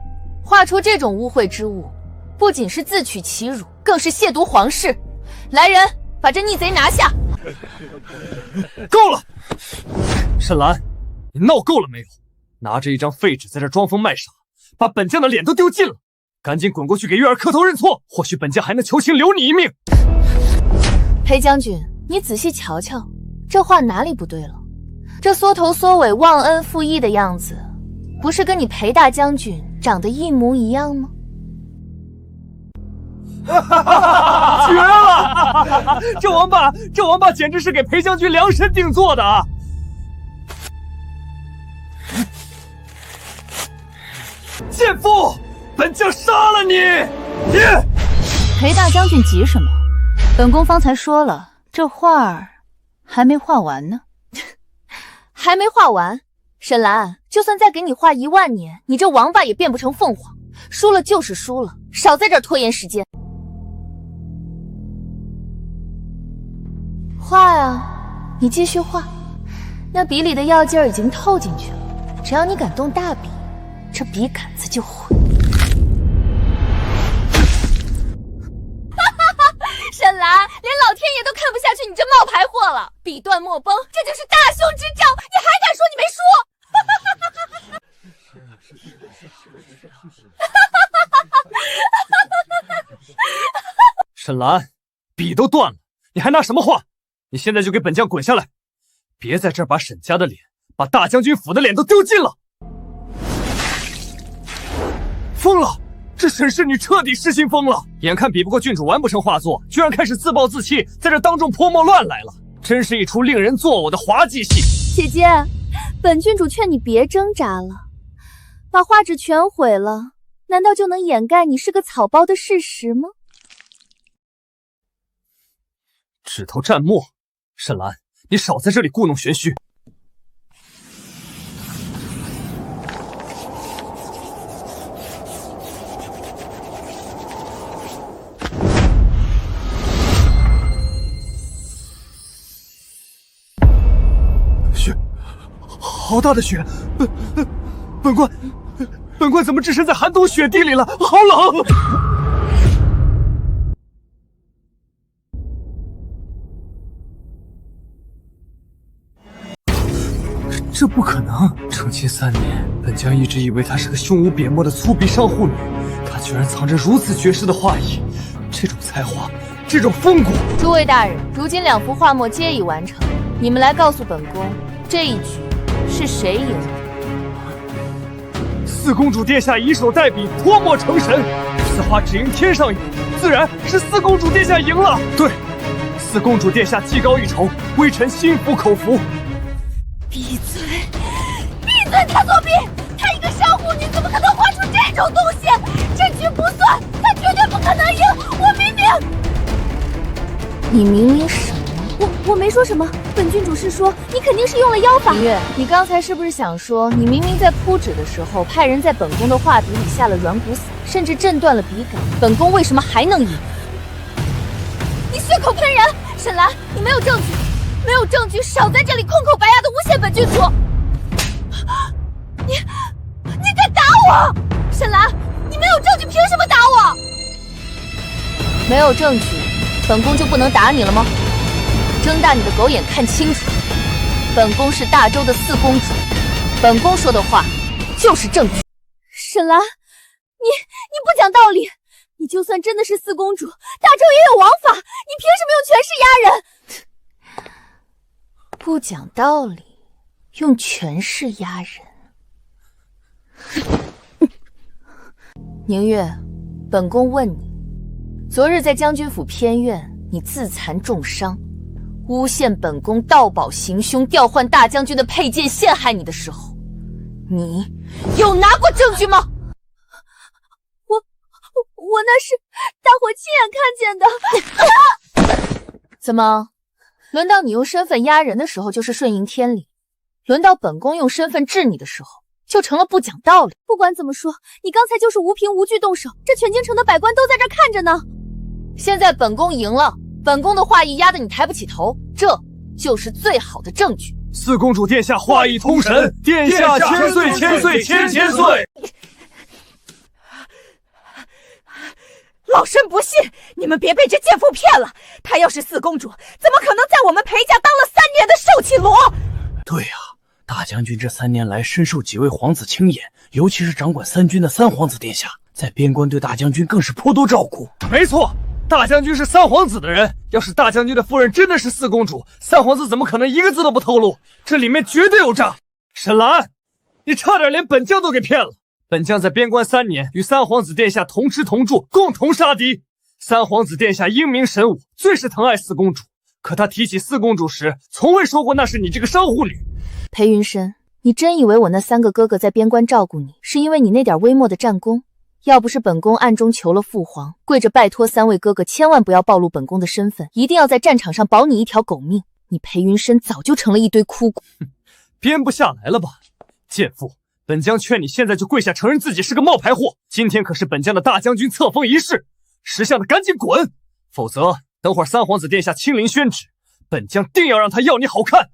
画出这种污秽之物，不仅是自取其辱，更是亵渎皇室。来人，把这逆贼拿下！够了！沈兰，你闹够了没有？拿着一张废纸在这装疯卖傻，把本将的脸都丢尽了！赶紧滚过去给月儿磕头认错，或许本将还能求情留你一命。裴将军，你仔细瞧瞧，这话哪里不对了？这缩头缩尾、忘恩负义的样子，不是跟你裴大将军长得一模一样吗？绝了！这王八简直是给裴将军量身定做的啊！贱妇，本将杀了你！裴大将军急什么？本宫方才说了，这画儿还没画完呢。还没画完？沈兰，就算再给你画1万年，你这王八也变不成凤凰。输了就是输了，少在这儿拖延时间。画呀，你继续画。那笔里的药劲儿已经透进去了，只要你敢动大笔，这笔杆子就毁。沈兰，连老天爷都看不下去你这冒牌货了，笔断墨崩，这就是大凶之兆，你还敢说你没输？沈兰，笔都断了，你还拿什么画？你现在就给本将滚下来！别在这儿把沈家的脸、把大将军府的脸都丢尽了！疯了！这沈氏女彻底失心疯了，眼看比不过郡主完不成画作，居然开始自暴自弃，在这当众泼墨乱来了，真是一出令人作呕的滑稽戏。姐姐，本郡主劝你别挣扎了，把画纸全毁了，难道就能掩盖你是个草包的事实吗？指头蘸墨，沈兰，你少在这里故弄玄虚。雪，好大的雪！本官怎么置身在寒冬雪地里了？好冷！这不可能！成亲3年，本将一直以为她是个胸无瘪墨的粗鄙商户女，她居然藏着如此绝世的画艺，这种才华，这种风骨！诸位大人，如今2幅画墨皆已完成，你们来告诉本宫，这一局是谁赢了？四公主殿下以手代笔，泼墨成神，此画只应天上有，自然是四公主殿下赢了。对，四公主殿下技高一筹，微臣心服口服。闭嘴！闭嘴！他作弊！她一个商户女，怎么可能画出这种东西？这局不算，她绝对不可能赢！我明明……你明明什么？我没说。说什么？本郡主是说你肯定是用了妖法。明月，你刚才是不是想说，你明明在铺纸的时候派人在本宫的画笔里下了软骨死，甚至震断了笔杆，本宫为什么还能赢？你血口喷人！沈兰，你没有证据，没有证据，少在这里空口白牙的诬陷本郡主！你敢打我？沈兰，你没有证据，凭什么打我？没有证据，本宫就不能打你了吗？睁大你的狗眼看清楚，本宫是大周的四公主，本宫说的话就是证据。沈兰，你不讲道理！你就算真的是四公主，大周也有王法，你凭什么用权势压人？不讲道理，用权势压人。宁月，本宫问你，昨日在将军府偏院，你自残重伤，诬陷本宫盗宝行凶，调换大将军的佩剑陷害你的时候，你有拿过证据吗？我那是大伙亲眼看见的。怎么，轮到你用身份压人的时候就是顺应天理，轮到本宫用身份治你的时候就成了不讲道理？不管怎么说，你刚才就是无凭无据动手，这全京城的百官都在这看着呢。现在本宫赢了，本宫的话意压得你抬不起头，这就是最好的证据。四公主殿下话意通神，殿下千岁千岁千千岁。老身不信，你们别被这贱妇骗了。她要是四公主，怎么可能在我们裴家当了3年的受气罗？对呀，大将军这3年来深受几位皇子青眼，尤其是掌管3军的三皇子殿下，在边关对大将军更是颇多照顾。没错，大将军是三皇子的人，要是大将军的夫人真的是四公主，三皇子怎么可能一个字都不透露？这里面绝对有诈。沈兰，你差点连本将都给骗了。本将在边关3年，与三皇子殿下同吃同住，共同杀敌。三皇子殿下英明神武，最是疼爱四公主。可他提起四公主时，从未说过那是你这个商户女。裴云深，你真以为我那3个哥哥在边关照顾你，是因为你那点微末的战功？要不是本宫暗中求了父皇，跪着拜托3位哥哥千万不要暴露本宫的身份，一定要在战场上保你一条狗命，你裴云深早就成了一堆枯骨。编不下来了吧，贱妇！本将劝你现在就跪下承认自己是个冒牌货，今天可是本将的大将军册封仪式，识相的赶紧滚，否则等会儿三皇子殿下亲临宣旨，本将定要让他要你好看。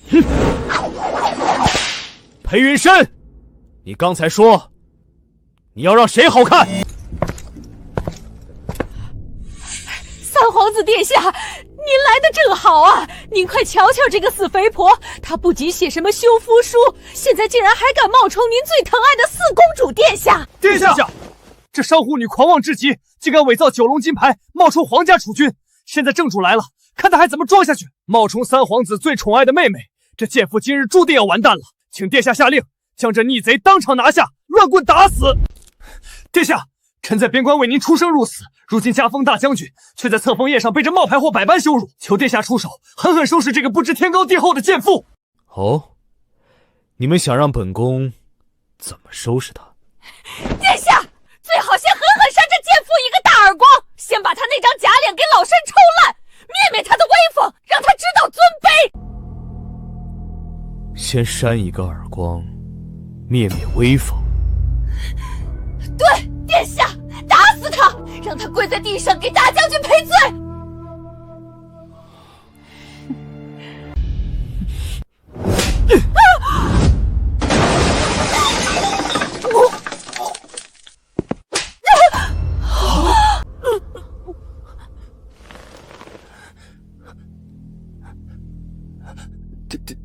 哼，裴云深，你刚才说你要让谁好看？三皇子殿下，您来的正好啊！您快瞧瞧这个死肥婆，她不仅写什么休夫书，现在竟然还敢冒充您最疼爱的四公主殿下！殿下，这商户女狂妄至极，竟敢伪造9龙金牌，冒充皇家储君。现在正主来了，看她还怎么装下去！冒充三皇子最宠爱的妹妹，这贱妇今日注定要完蛋了！请殿下下令，将这逆贼当场拿下，乱棍打死！殿下，臣在边关为您出生入死，如今加封大将军，却在册封宴上被这冒牌货百般羞辱，求殿下出手，狠狠收拾这个不知天高地厚的贱妇！哦，你们想让本宫怎么收拾她？殿下，最好先狠狠扇这贱妇一个大耳光，先把她那张假脸给老身抽烂，灭灭她的威风，让她知道尊卑。先扇一个耳光，灭灭威风。对，殿下，打死他，让他跪在地上给大将军赔罪。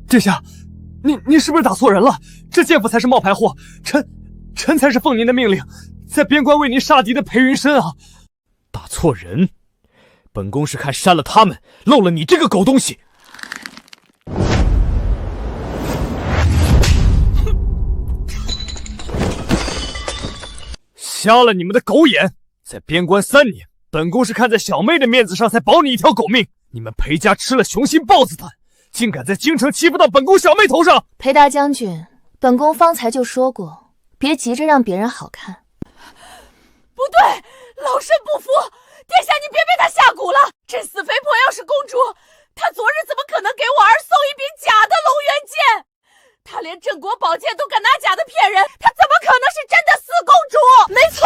殿下，你是不是打错人了？这贱妇才是冒牌货，臣才是奉您的命令，在边关为您杀敌的裴云深啊！打错人，本宫是看删了他们，漏了你这个狗东西！瞎了你们的狗眼！在边关3年，本宫是看在小妹的面子上才保你一条狗命。你们裴家吃了雄心豹子胆，竟敢在京城欺负到本宫小妹头上！裴大将军，本宫方才就说过，别急着让别人好看，对，老身不服！殿下，你别被他下蛊了。这死肥婆要是公主，她昨日怎么可能给我儿送一柄假的龙元剑？她连镇国宝剑都敢拿假的骗人，她怎么可能是真的四公主？没错，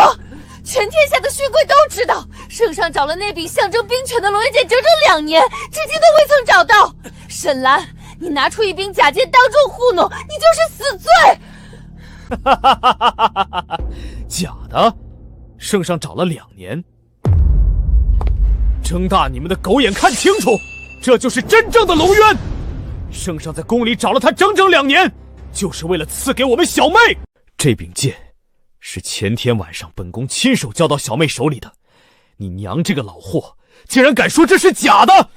全天下的勋贵都知道，圣上找了那柄象征兵权的龙元剑整整2年，至今都未曾找到。沈兰，你拿出一柄假剑当众糊弄，你就是死罪！假的？圣上找了2年，睁大你们的狗眼看清楚，这就是真正的龙渊。圣上在宫里找了他整整2年，就是为了赐给我们小妹。这柄剑是前天晚上本宫亲手交到小妹手里的，你娘这个老货竟然敢说这是假的！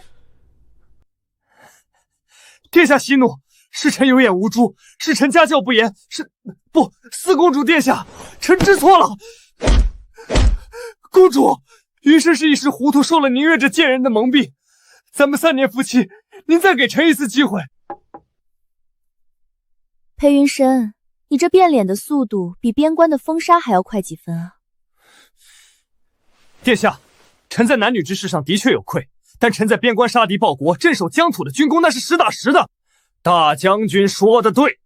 殿下息怒，是臣有眼无珠，是臣家教不严，四公主殿下，臣知错了。公主，云深是一时糊涂，受了宁月这贱人的蒙蔽。咱们3年夫妻，您再给臣一次机会。裴云深，你这变脸的速度比边关的风沙还要快几分啊！殿下，臣在男女之事上的确有愧，但臣在边关杀敌报国、镇守疆土的军功那是实打实的。大将军说的对，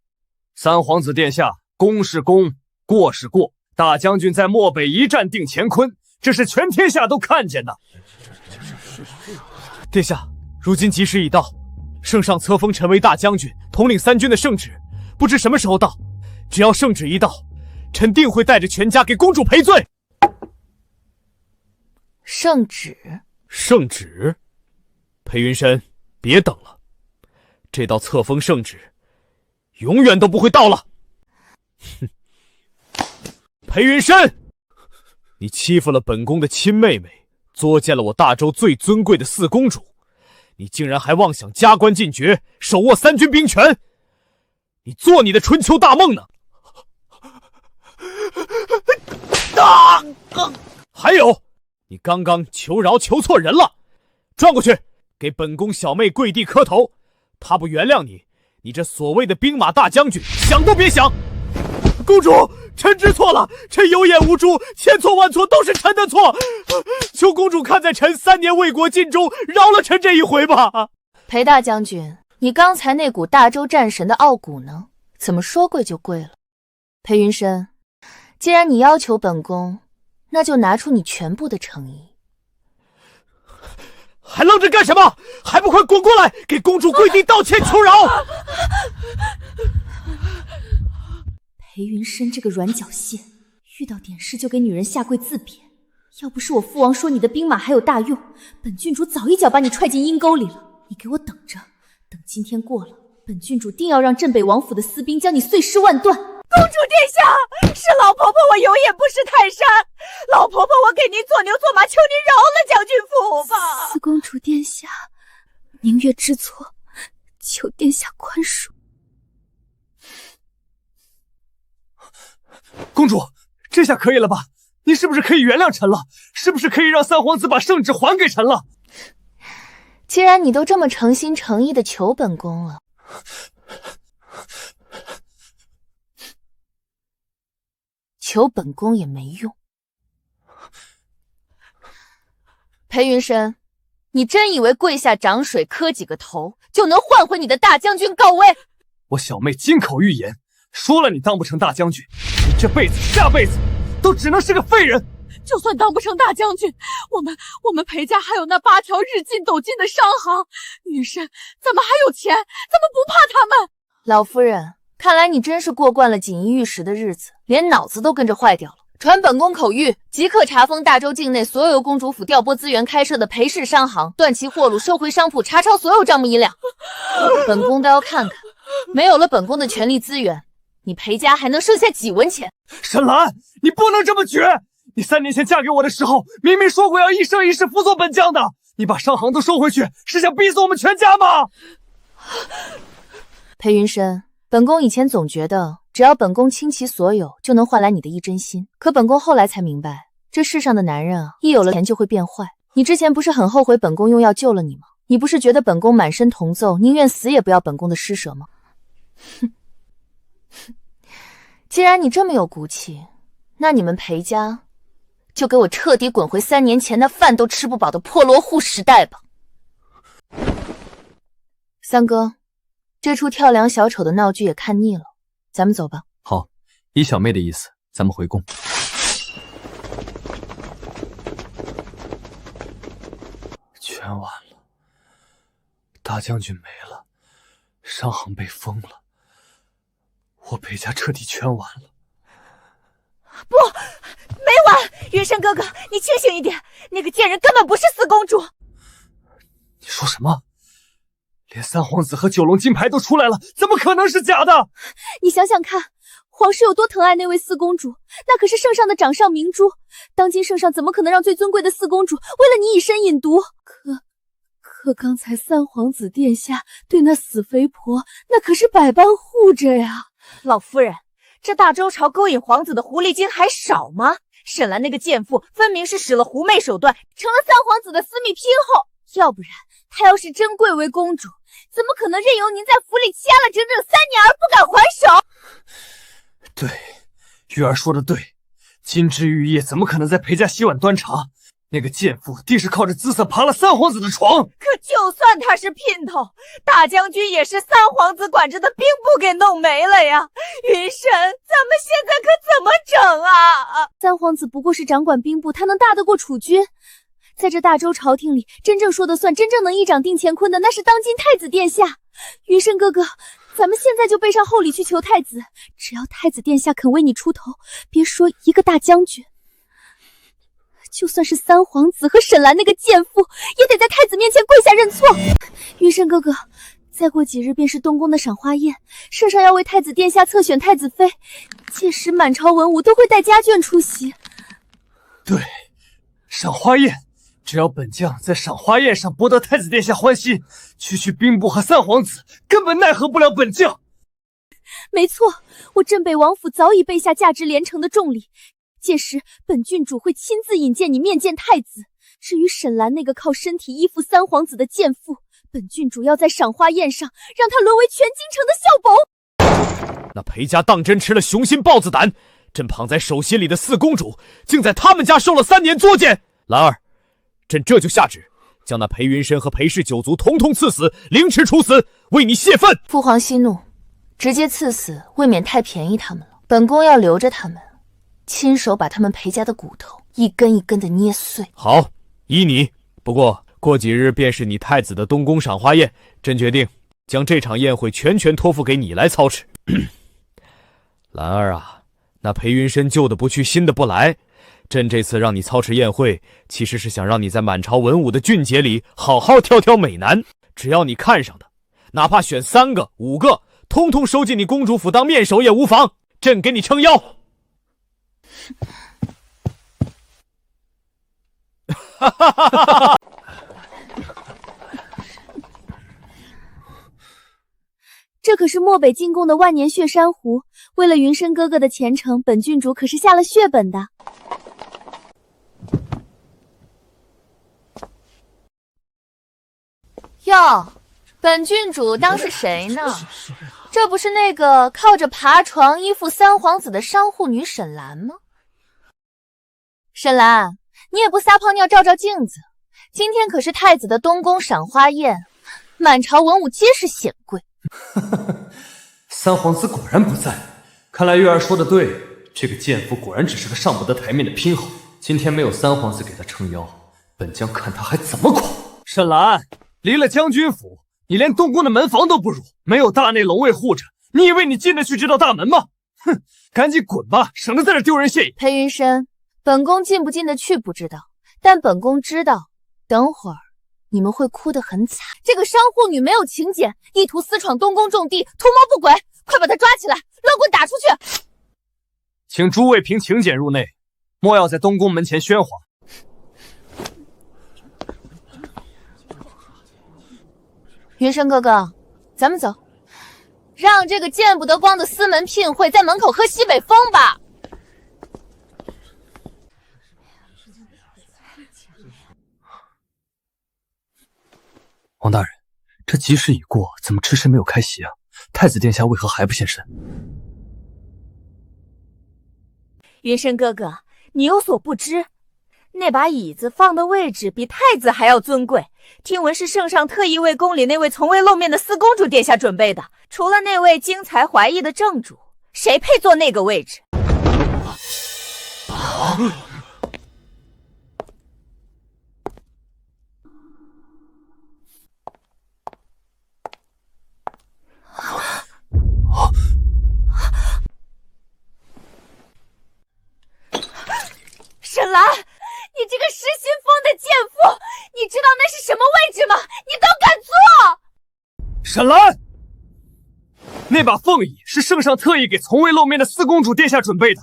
三皇子殿下，功是功，过是过。大将军在漠北一战定乾坤，这是全天下都看见的。殿下，如今吉时已到，圣上册封臣为大将军，统领3军的圣旨，不知什么时候到。只要圣旨一到，臣定会带着全家给公主赔罪。圣旨？圣旨？裴云深，别等了，这道册封圣旨永远都不会到了。哼！裴云深，你欺负了本宫的亲妹妹，作践了我大周最尊贵的4公主，你竟然还妄想加官进爵，手握3军兵权，你做你的春秋大梦呢！还有，你刚刚求饶求错人了，转过去给本宫小妹跪地磕头，她不原谅你，你这所谓的兵马大将军想都别想！公主，臣知错了，臣有眼无珠，千错万错都是臣的错，求公主看在臣3年为国尽忠，饶了臣这一回吧。裴大将军，你刚才那股大周战神的傲骨呢？怎么说跪就跪了？裴云深，既然你要求本宫，那就拿出你全部的诚意。还愣着干什么？还不快滚过来，给公主跪地道歉求饶！裴云深这个软脚蟹，遇到点事就给女人下跪自贬。要不是我父王说你的兵马还有大用，本郡主早一脚把你踹进阴沟里了。你给我等着，等今天过了，本郡主定要让镇北王府的私兵将你碎尸万段。公主殿下，是老婆婆我有眼不识泰山，老婆婆我给您做牛做马，求您饶了将军府吧。四公主殿下，宁月知错，求殿下宽恕。公主，这下可以了吧？你是不是可以原谅臣了？是不是可以让三皇子把圣旨还给臣了？既然你都这么诚心诚意的求本宫了，求本宫也没用。裴云深，你真以为跪下掌水磕几个头就能换回你的大将军高位？我小妹金口玉言，说了你当不成大将军，你这辈子下辈子都只能是个废人。就算当不成大将军，我们裴家还有那8条日进斗金的商行，云深怎么还有钱？怎么不怕他们？老夫人，看来你真是过惯了锦衣玉食的日子，连脑子都跟着坏掉了。传本宫口谕，即刻查封大周境内所有由公主府调拨资源开设的裴氏商行，断其货路，收回商铺，查抄所有账目银两。本宫倒要看看，没有了本宫的权力资源，你裴家还能剩下几文钱？沈兰，你不能这么绝！你3年前嫁给我的时候，明明说过要一生一世辅佐本将的，你把商行都收回去，是想逼死我们全家吗？裴云深，本宫以前总觉得只要本宫倾其所有就能换来你的一真心，可本宫后来才明白，这世上的男人啊，一有了钱就会变坏。你之前不是很后悔本宫用药救了你吗？你不是觉得本宫满身铜奏，宁愿死也不要本宫的施舍吗？哼！既然你这么有骨气，那你们裴家就给我彻底滚回3年前那饭都吃不饱的破落户时代吧。三哥，这出跳梁小丑的闹剧也看腻了，咱们走吧。好，依小妹的意思，咱们回宫。全完了，大将军没了，商行被封了，我裴家彻底全完了。不，没完！云深哥哥，你清醒一点，那个贱人根本不是四公主。你说什么？连三皇子和9龙金牌都出来了，怎么可能是假的？你想想看，皇室有多疼爱那位四公主，那可是圣上的掌上明珠。当今圣上怎么可能让最尊贵的四公主为了你以身饮毒？可刚才三皇子殿下对那死肥婆，那可是百般护着呀。老夫人，这大周朝勾引皇子的狐狸精还少吗？沈兰那个贱妇分明是使了狐媚手段，成了三皇子的私密姘后。要不然，她要是真贵为公主，怎么可能任由您在府里掐了整整3年而不敢还手？对，玉儿说的对，金枝玉叶怎么可能在裴家洗碗端茶？那个贱妇定是靠着姿色爬了三皇子的床。可就算她是姘头，大将军也是三皇子管着的兵部给弄没了呀！云深，咱们现在可怎么整啊？三皇子不过是掌管兵部，他能大得过储君？在这大周朝廷里，真正说的算、真正能一掌定乾坤的，那是当今太子殿下。云深哥哥，咱们现在就背上厚礼去求太子，只要太子殿下肯为你出头，别说一个大将军，就算是三皇子和沈兰那个贱妇，也得在太子面前跪下认错。云深哥哥，再过几日便是东宫的赏花宴，圣上要为太子殿下册选太子妃，届时满朝文武都会带家眷出席。对，赏花宴，只要本将在赏花宴上博得太子殿下欢心，区兵部和三皇子根本奈何不了本将。没错，我镇北王府早已备下价值连城的重礼，届时本郡主会亲自引荐你面见太子。至于沈兰那个靠身体依附三皇子的贱妇，本郡主要在赏花宴上让她沦为全京城的笑柄。那裴家当真吃了雄心豹子胆，朕捧在手心里的四公主，竟在他们家受了3年作践。兰儿，朕这就下旨，将那裴云深和裴氏9族统统赐死，凌迟处死，为你泄愤。父皇息怒，直接赐死未免太便宜他们了。本宫要留着他们，亲手把他们裴家的骨头一根一根的捏碎。好，依你。不过几日便是你太子的东宫赏花宴，朕决定将这场宴会全权托付给你来操持。兰儿啊，那裴云深旧的不去，新的不来。朕这次让你操持宴会，其实是想让你在满朝文武的俊杰里好好挑挑美男，只要你看上的，哪怕选3个、5个，通通收进你公主府当面首也无妨。朕给你撑腰。哈哈哈哈哈！这可是漠北进贡的万年血珊瑚，为了云深哥哥的前程，本郡主可是下了血本的。哟，本郡主当是谁呢？这不是那个靠着爬床依附三皇子的商户女沈兰吗？沈兰，你也不撒泡尿照照镜子，今天可是太子的东宫赏花宴，满朝文武皆是显贵。三皇子果然不在，看来玉儿说的对，这个贱妇果然只是个上不得台面的姘后。今天没有三皇子给她撑腰，本将看她还怎么垮。沈兰，离了将军府，你连东宫的门房都不如，没有大内龙卫护着，你以为你进得去这道大门吗？哼，赶紧滚吧，省得在这丢人现眼。裴云深，本宫进不进得去不知道，但本宫知道，等会儿你们会哭得很惨。这个商户女没有请柬，意图私闯东宫重地，图谋不轨，快把她抓起来，乱棍打出去！请诸位凭请柬入内，莫要在东宫门前喧哗。云深哥哥，咱们走，让这个见不得光的私门聘会在门口喝西北风吧。王大人，这吉时已过，怎么迟迟没有开席啊？太子殿下为何还不现身？云深哥哥，你有所不知，那把椅子放的位置比太子还要尊贵，听闻是圣上特意为宫里那位从未露面的四公主殿下准备的。除了那位经才怀艺的正主，谁配坐那个位置？沈兰，你这个失心疯的贱妇，你知道那是什么位置吗？你都敢坐！沈兰，那把凤椅是圣上特意给从未露面的四公主殿下准备的。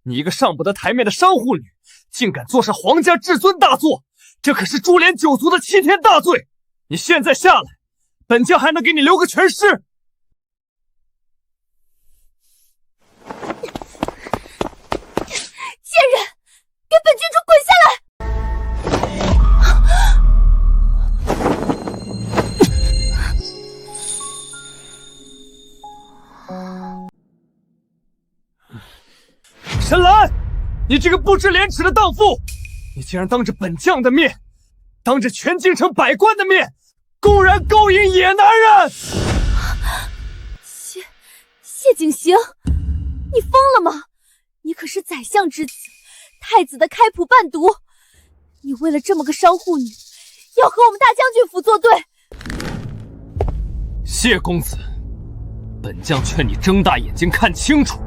你一个上不得台面的商户女，竟敢坐上皇家至尊大座，这可是株连九族的齐天大罪！你现在下来，本将还能给你留个全尸。贱人，给本郡主滚下来！沈兰，你这个不知廉耻的荡妇，你竟然当着本将的面，当着全京城百官的面，公然勾引野男人！谢景行，你疯了吗？你可是宰相之子，太子的开普伴读，你为了这么个商户女，要和我们大将军府作对？谢公子，本将劝你睁大眼睛看清楚，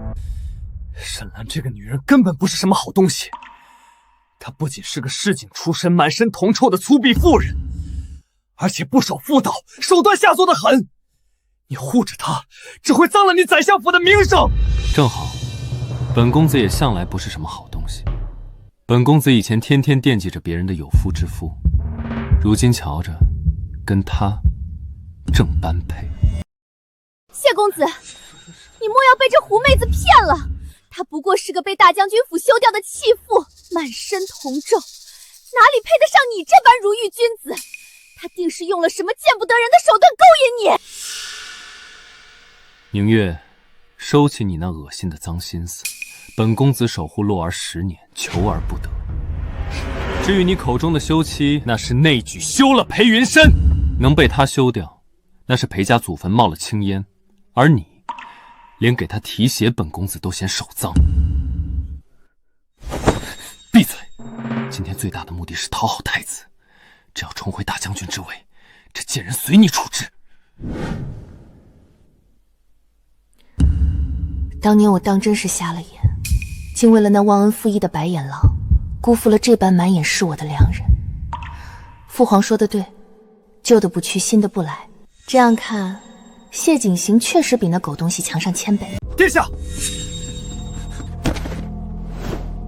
沈兰这个女人根本不是什么好东西。她不仅是个市井出身、满身铜臭的粗鄙妇人，而且不守妇道，手段下作的很。你护着她，只会脏了你宰相府的名声。正好，本公子也向来不是什么好东西。本公子以前天天惦记着别人的有夫之妇，如今瞧着，跟他正般配。谢公子，你莫要被这狐妹子骗了，她不过是个被大将军府休掉的弃妇，满身铜皱，哪里配得上你这般如玉君子？她定是用了什么见不得人的手段勾引你。宁月，收起你那恶心的脏心思。本公子守护洛儿10年，求而不得。至于你口中的休妻，那是内举休了裴云深，能被他休掉，那是裴家祖坟冒了青烟，而你连给他提鞋，本公子都嫌手脏。闭嘴！今天最大的目的是讨好太子，只要重回大将军之位，这贱人随你处置。当年我当真是瞎了眼，竟为了那忘恩负义的白眼狼，辜负了这般满眼是我的良人。父皇说的对，旧的不去，新的不来。这样看，谢景行确实比那狗东西强上1000倍。殿下，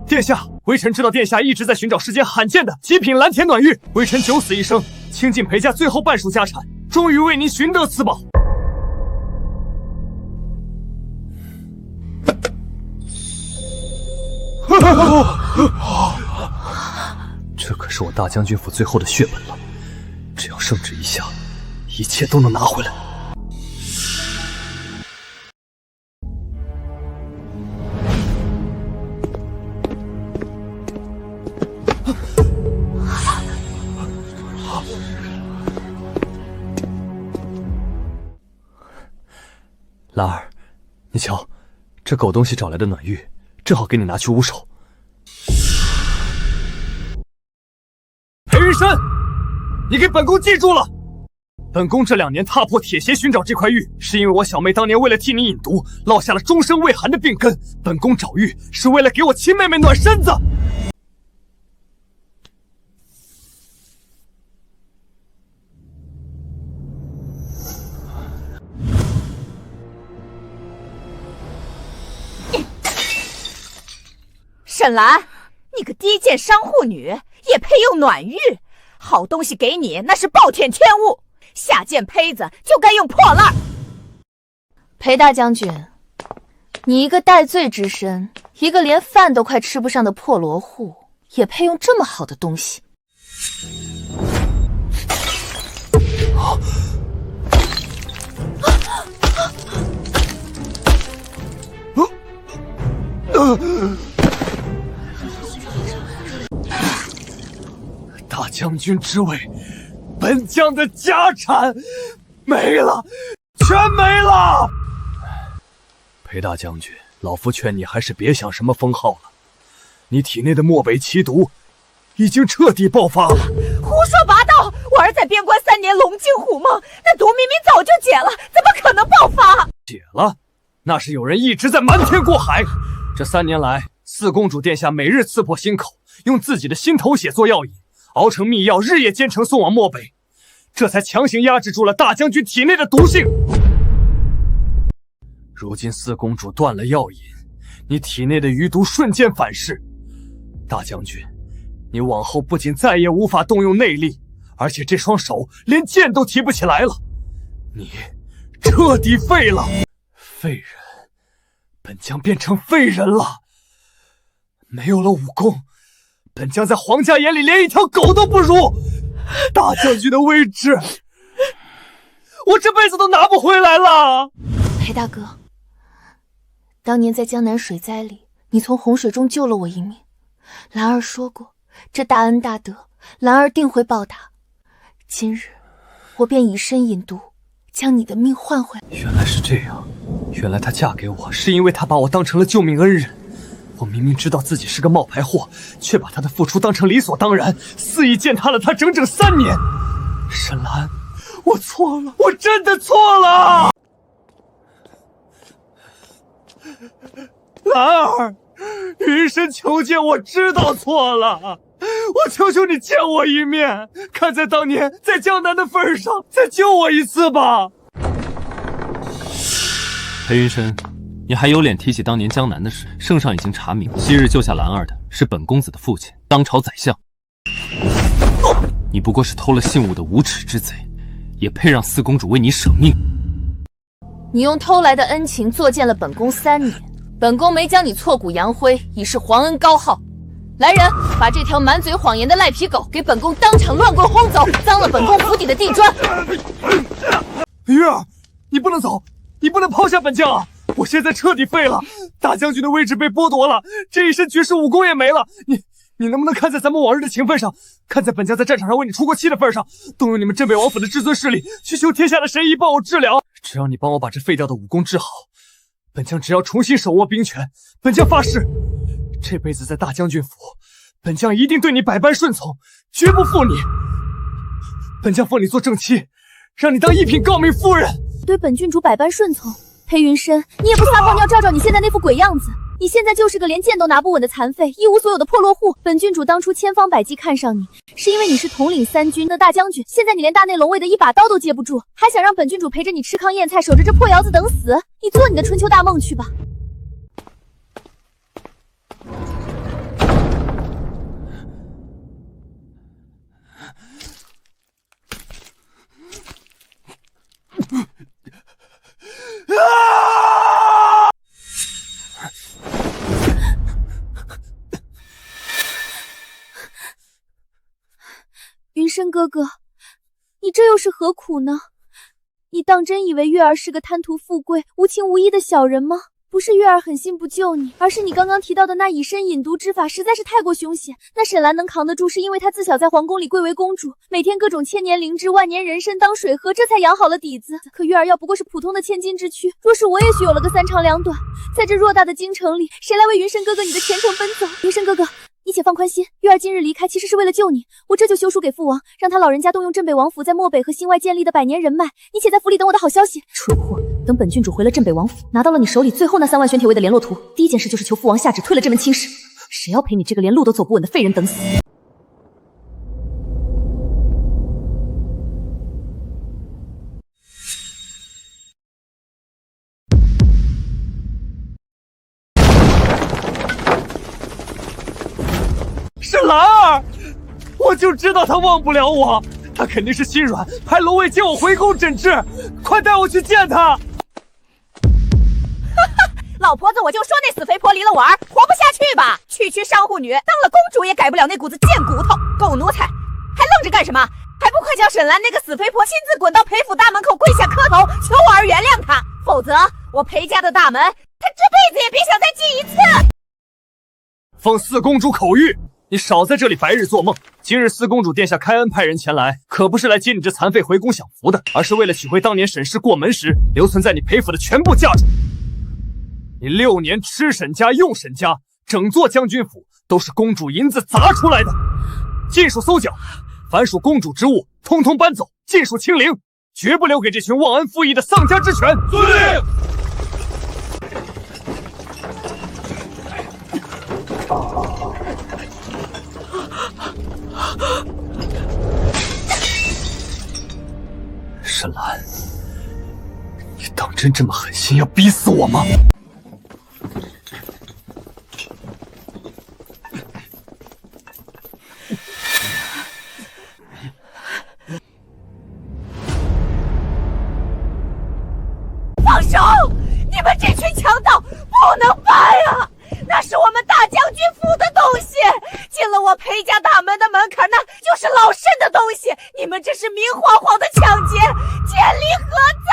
殿下，微臣知道殿下一直在寻找世间罕见的极品蓝田暖玉，微臣九死一生，倾尽裴家最后半数家产，终于为您寻得此宝。这可是我大将军府最后的血本了，只要圣旨一下，一切都能拿回来。兰儿，你瞧，这狗东西找来的暖玉，正好给你拿去捂手。裴云深，你给本宫记住了，本宫这2年踏破铁鞋寻找这块玉，是因为我小妹当年为了替你饮毒，落下了终身未寒的病根。本宫找玉是为了给我亲妹妹暖身子。沈兰，你个低贱商户女，也配用暖玉？好东西给你，那是暴殄天物。下贱胚子就该用破烂。裴大将军，你一个戴罪之身，一个连饭都快吃不上的破罗户，也配用这么好的东西？将军之位，本将的家产没了，全没了。裴大将军，老夫劝你还是别想什么封号了。你体内的漠北奇毒已经彻底爆发了。胡说八道！我儿在边关3年，龙精虎猛，那毒明明早就解了，怎么可能爆发？解了？那是有人一直在瞒天过海。这3年来，四公主殿下每日刺破心口，用自己的心头血做药引，熬成秘药，日夜兼程送往漠北，这才强行压制住了大将军体内的毒性。如今四公主断了药引，你体内的余毒瞬间反噬。大将军，你往后不仅再也无法动用内力，而且这双手连剑都提不起来了。你彻底废了。废人，本将变成废人了。没有了武功，本将在皇家眼里连一条狗都不如。大将军的位置，我这辈子都拿不回来了。裴大哥，当年在江南水灾里，你从洪水中救了我一命。兰儿说过，这大恩大德，兰儿定会报答。今日，我便以身引毒，将你的命换回来。原来是这样，原来她嫁给我是因为她把我当成了救命恩人。我明明知道自己是个冒牌货，却把她的付出当成理所当然，肆意践踏了她整整3年。沈兰，我错了，我真的错了。兰儿，云深求见，我知道错了，我求求你见我一面，看在当年在江南的份上，再救我一次吧。裴云深，你还有脸提起当年江南的事？圣上已经查明，昔日救下兰儿的是本公子的父亲，当朝宰相。你不过是偷了信物的无耻之贼，也配让四公主为你舍命？你用偷来的恩情作践了本宫3年，本宫没将你挫骨扬灰，以示皇恩高浩。来人，把这条满嘴谎言的赖皮狗给本宫当场乱棍轰走，脏了本宫府邸的地砖。鱼儿，你不能走，你不能抛下本将啊！我现在彻底废了，大将军的位置被剥夺了，这一身绝世武功也没了。你能不能看在咱们往日的情分上，看在本将在战场上为你出过气的份上，动用你们镇北王府的至尊势力，去求天下的神医帮我治疗？只要你帮我把这废掉的武功治好，本将只要重新手握兵权，本将发誓，这辈子在大将军府，本将一定对你百般顺从，绝不负你。本将封你做正妻，让你当一品诰命夫人。对本郡主百般顺从，裴云深，你也不撒泡尿照照你现在那副鬼样子。你现在就是个连剑都拿不稳的残废，一无所有的破落户。本郡主当初千方百计看上你，是因为你是统领3军的大将军。现在你连大内龙卫的一把刀都接不住，还想让本郡主陪着你吃糠咽菜，守着这破窑子等死？你做你的春秋大梦去吧。云深哥哥，你这又是何苦呢？你当真以为月儿是个贪图富贵、无情无义的小人吗？不是月儿狠心不救你，而是你刚刚提到的那以身引毒之法实在是太过凶险。那沈兰能扛得住，是因为她自小在皇宫里贵为公主，每天各种千年灵芝、万年人参当水喝，这才养好了底子。可月儿要不过是普通的千金之躯，若是我也许有了个3长2短，在这偌大的京城里，谁来为云深哥哥你的前程奔走？云深哥哥，你且放宽心，月儿今日离开其实是为了救你，我这就修书给父王，让他老人家动用镇北王府在漠北和新外建立的100年人脉，你且在府里等我的好消息。蠢货，等本郡主回了镇北王府，拿到了你手里最后那3万玄铁卫的联络图，第一件事就是求父王下旨退了这门亲事。谁要陪你这个连路都走不稳的废人等死？是兰儿，我就知道他忘不了我，他肯定是心软，派龙卫接我回宫诊治，快带我去见他。老婆子，我就说那死肥婆离了我儿，活不下去吧？区区商户女，当了公主也改不了那股子贱骨头，狗奴才，还愣着干什么？还不快叫沈兰那个死肥婆亲自滚到裴府大门口跪下磕头，求我儿原谅她，否则我裴家的大门，她这辈子也别想再进一次。奉四公主口谕，你少在这里白日做梦！今日四公主殿下开恩派人前来，可不是来接你这残废回宫享福的，而是为了取回当年沈氏过门时留存在你裴府的全部嫁妆。你6年吃沈家用沈家，整座将军府都是公主银子砸出来的。禁属搜缴，凡属公主之物，通通搬走，尽数清零，绝不留给这群忘恩负义的丧家之犬。遵令。沈兰，你当真这么狠心要逼死我吗？放手！你们这群强盗不能办啊！那是我们大将军府的东西，进了我裴家大门的门槛，那就是老身的东西。你们这是明晃晃的抢劫，见理何在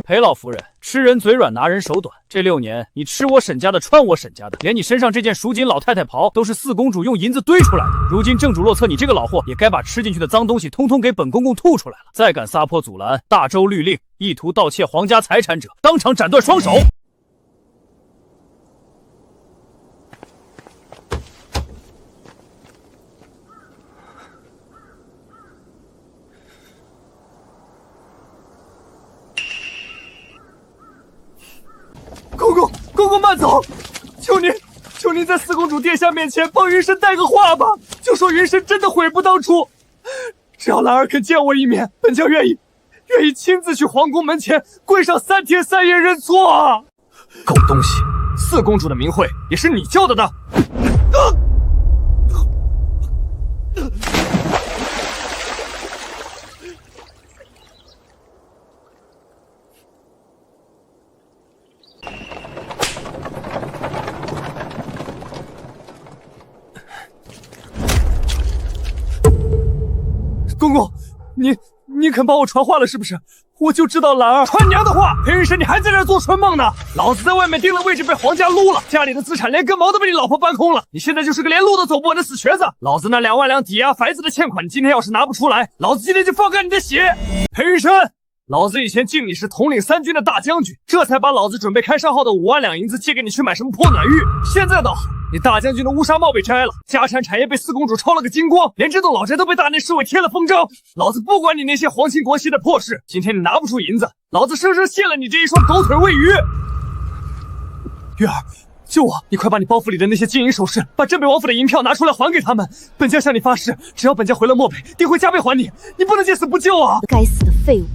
裴老夫人，吃人嘴软，拿人手短。这6年，你吃我沈家的，穿我沈家的，连你身上这件蜀锦老太太袍，都是四公主用银子堆出来的。如今正主落册，你这个老货，也该把吃进去的脏东西通通给本公公吐出来了。再敢撒泼阻拦，大周律令，意图盗窃皇家财产者，当场斩断双手。公公慢走，求您在四公主殿下面前帮云深带个话吧，就说云深真的悔不当初。只要兰儿肯见我一面，本将愿意亲自去皇宫门前跪上3天3夜认错啊！狗东西，四公主的名讳也是你叫的呢。公公，你肯帮我传话了是不是？我就知道兰儿传娘的话。裴云深，你还在这做春梦呢？老子在外面定了位置，被皇家撸了，家里的资产连根毛都被你老婆搬空了，你现在就是个连路都走不稳的死瘸子。老子那2万两抵押樊子的欠款，你今天要是拿不出来，老子今天就放干你的血。裴云深，老子以前敬你是统领3军的大将军，这才把老子准备开商号的5万两银子借给你去买什么破暖玉。现在倒好，你大将军的乌纱帽被摘了，家产产业被四公主抄了个精光，连这栋老宅都被大内侍卫贴了封章。老子不管你那些皇亲国戚的破事，今天你拿不出银子，老子生生卸了你这一双狗腿喂鱼。月儿，救我！你快把你包袱里的那些金银首饰，把镇北王府的银票拿出来还给他们。本将向你发誓，只要本将回了漠北，定会加倍还你。你不能见死不救啊！该死的废物！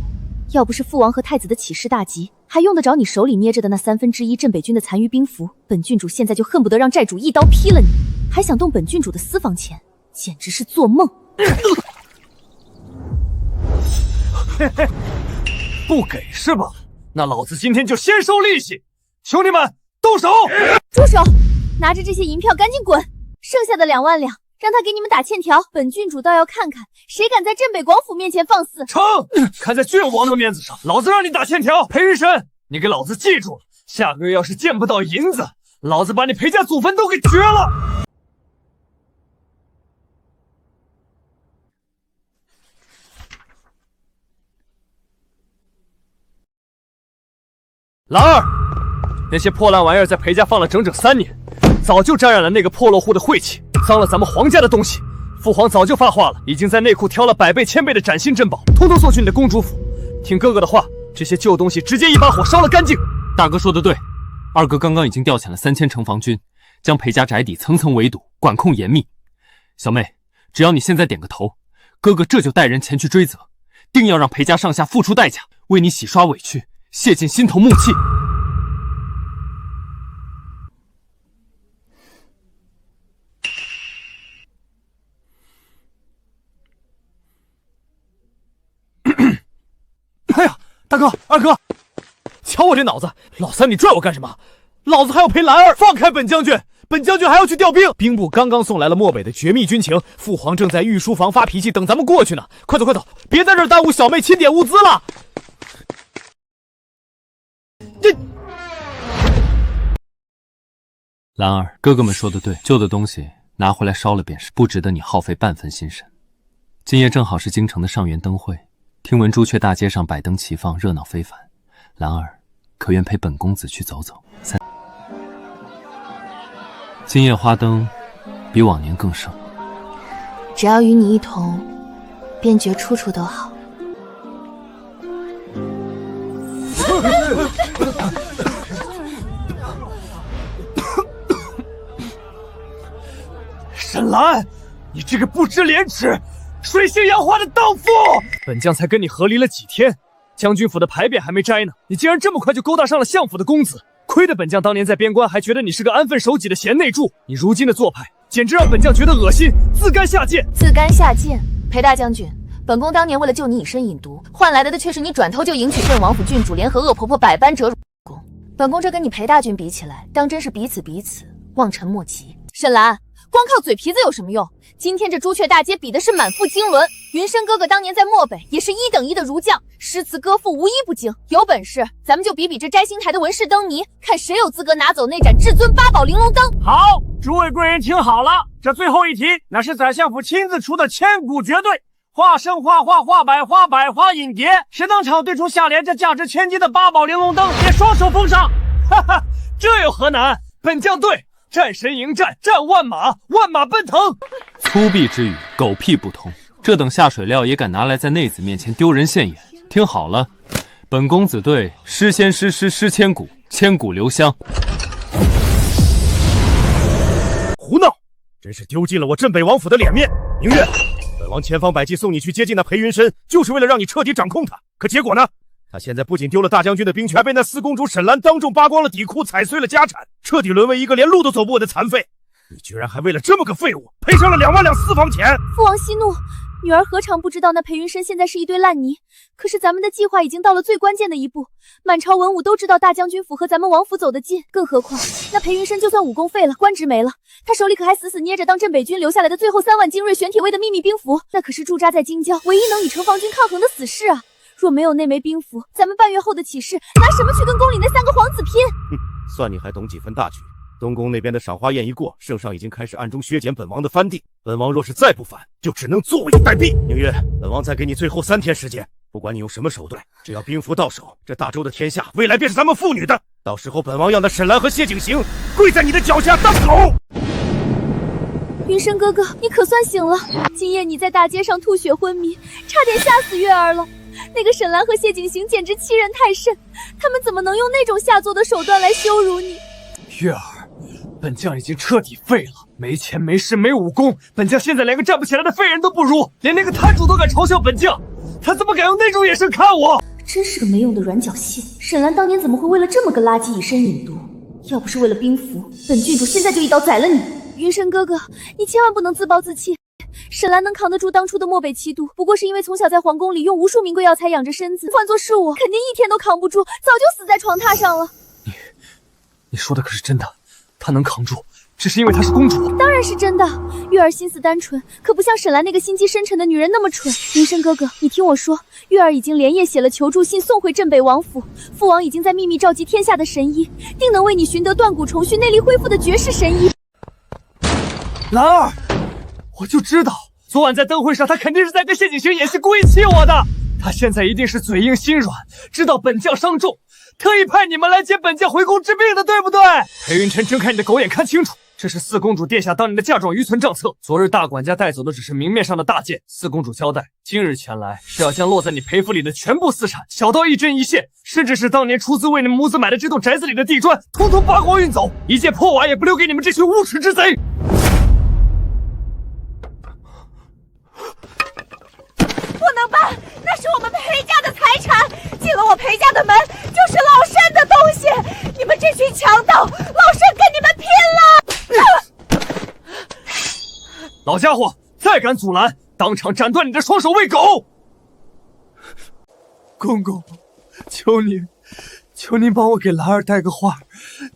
要不是父王和太子的起事大吉，还用得着你手里捏着的那1/3镇北军的残余兵符？本郡主现在就恨不得让债主一刀劈了你，还想动本郡主的私房钱，简直是做梦！不给是吧？那老子今天就先收利息！兄弟们，动手！住手！拿着这些银票赶紧滚！剩下的2万两，让他给你们打欠条。本郡主倒要看看，谁敢在镇北广府面前放肆！成，看在郡王的面子上，老子让你打欠条。裴云深，你给老子记住了，下个月要是见不到银子，老子把你裴家祖坟都给掘了！兰儿，那些破烂玩意儿在裴家放了整整3年，早就沾染了那个破落户的晦气，脏了咱们皇家的东西。父皇早就发话了，已经在内库挑了100倍1000倍的崭新珍宝，通通送去你的公主府。听哥哥的话，这些旧东西直接一把火烧了干净。大哥说的对，二哥刚刚已经调遣了3000城防军，将裴家宅邸层层围堵，管控严密。小妹，只要你现在点个头，哥哥这就带人前去追责，定要让裴家上下付出代价，为你洗刷委屈，泄尽心头怒气。哎呀，大哥、二哥，瞧我这脑子！老三，你拽我干什么？老子还要陪兰儿！放开本将军！本将军还要去调兵。兵部刚刚送来了漠北的绝密军情，父皇正在御书房发脾气，等咱们过去呢。快走，快走，别在这儿耽误小妹钦点物资了。兰儿，哥哥们说的对，旧的东西拿回来烧了便是，不值得你耗费半分心神。今夜正好是京城的上元灯会，听闻朱雀大街上百灯齐放，热闹非凡。兰儿，可愿陪本公子去走走？今夜花灯比往年更盛，只要与你一同，便觉处处都好。沈兰，你这个不知廉耻、水性杨花的荡妇！本将才跟你和离了几天，将军府的牌匾还没摘呢，你竟然这么快就勾搭上了相府的公子！亏得本将当年在边关还觉得你是个安分守己的贤内助，你如今的做派简直让本将觉得恶心，自甘下贱！自甘下贱，裴大将军，本宫当年为了救你以身饮毒，换来的却是你转头就迎娶镇王府郡主，联合恶婆婆百般折辱宫。本宫这跟你裴大军比起来，当真是彼此，望尘莫及。沈兰，光靠嘴皮子有什么用？今天这朱雀大街比的是满腹经纶。云深哥哥当年在漠北也是1等1的儒将，诗词歌赋无一不精。有本事咱们就比这摘星台的文士灯谜，看谁有资格拿走那盏至尊八宝玲珑灯。好，诸位贵人听好了，这最后一题那是宰相府亲自出的千古绝对。画生画画画百花，百花引蝶，谁当场对出下联这价值千金的八宝玲珑灯，也双手奉上。哈哈，这有何难？本将对。战神迎战，战万马，万马奔腾。粗鄙之语，狗屁不通。这等下水料也敢拿来在内子面前丢人现眼？听好了，本公子对诗仙诗千古，千古留香。胡闹！真是丢尽了我镇北王府的脸面。明月，本王千方百计送你去接近那裴云深，就是为了让你彻底掌控他。可结果呢？他现在不仅丢了大将军的兵权，还被那四公主沈兰当众扒光了底裤，踩碎了家产，彻底沦为一个连路都走不稳的残废。你居然还为了这么个废物，赔上了2万两私房钱！父王息怒，女儿何尝不知道那裴云深现在是一堆烂泥？可是咱们的计划已经到了最关键的一步，满朝文武都知道大将军府和咱们王府走得近，更何况那裴云深就算武功废了，官职没了，他手里可还死死捏着当镇北军留下来的最后3万精锐玄铁卫的秘密兵符，那可是驻扎在京郊唯一能与城防军抗衡的死士啊！若没有那枚兵符，咱们半月后的起事拿什么去跟宫里那3个皇子拼？算你还懂几分大局。东宫那边的赏花宴一过，圣上已经开始暗中削减本王的藩地。本王若是再不反，就只能坐以待毙。宁月，本王再给你最后3天时间，不管你用什么手段，只要兵符到手，这大周的天下未来便是咱们父女的。到时候本王要那沈兰和谢景行跪在你的脚下当狗。云深哥哥，你可算醒了！今夜你在大街上吐血昏迷，差点吓死月儿了。那个沈兰和谢景行简直欺人太甚，他们怎么能用那种下作的手段来羞辱你？月儿，本将已经彻底废了，没钱没势没武功，本将现在连个站不起来的废人都不如，连那个摊主都敢嘲笑本将，他怎么敢用那种眼神看我？真是个没用的软脚蟹！沈兰当年怎么会为了这么个垃圾以身饮毒？要不是为了兵符，本郡主现在就一刀宰了你。云深哥哥，你千万不能自暴自弃。沈兰能扛得住当初的漠北奇毒，不过是因为从小在皇宫里用无数名贵药材养着身子，换作是我，肯定1天都扛不住，早就死在床榻上了。你说的可是真的？她能扛住，只是因为她是公主？当然是真的。月儿心思单纯，可不像沈兰那个心机深沉的女人那么蠢。云深哥哥，你听我说，月儿已经连夜写了求助信送回镇北王府，父王已经在秘密召集天下的神医，定能为你寻得断骨重续、内力恢复的绝世神医。兰儿，我就知道，昨晚在灯会上，他肯定是在跟谢景行演戏，故意气我的。他现在一定是嘴硬心软，知道本将伤重，特意派你们来接本将回宫治病的，对不对？裴云琛，睁开你的狗眼看清楚，这是四公主殿下当年的嫁妆余存账册。昨日大管家带走的只是明面上的大件，四公主交代，今日前来是要将落在你裴府里的全部私产，小到1针1线，甚至是当年出资为你们母子买的这栋宅子里的地砖，统统扒光运走，一件破瓦也不留给你们这群无耻之贼。不能办，那是我们裴家的财产，进了我裴家的门就是老身的东西，你们这群强盗，老身跟你们拼了！老家伙，再敢阻拦，当场斩断你的双手喂狗！公公，求您帮我给兰儿带个话，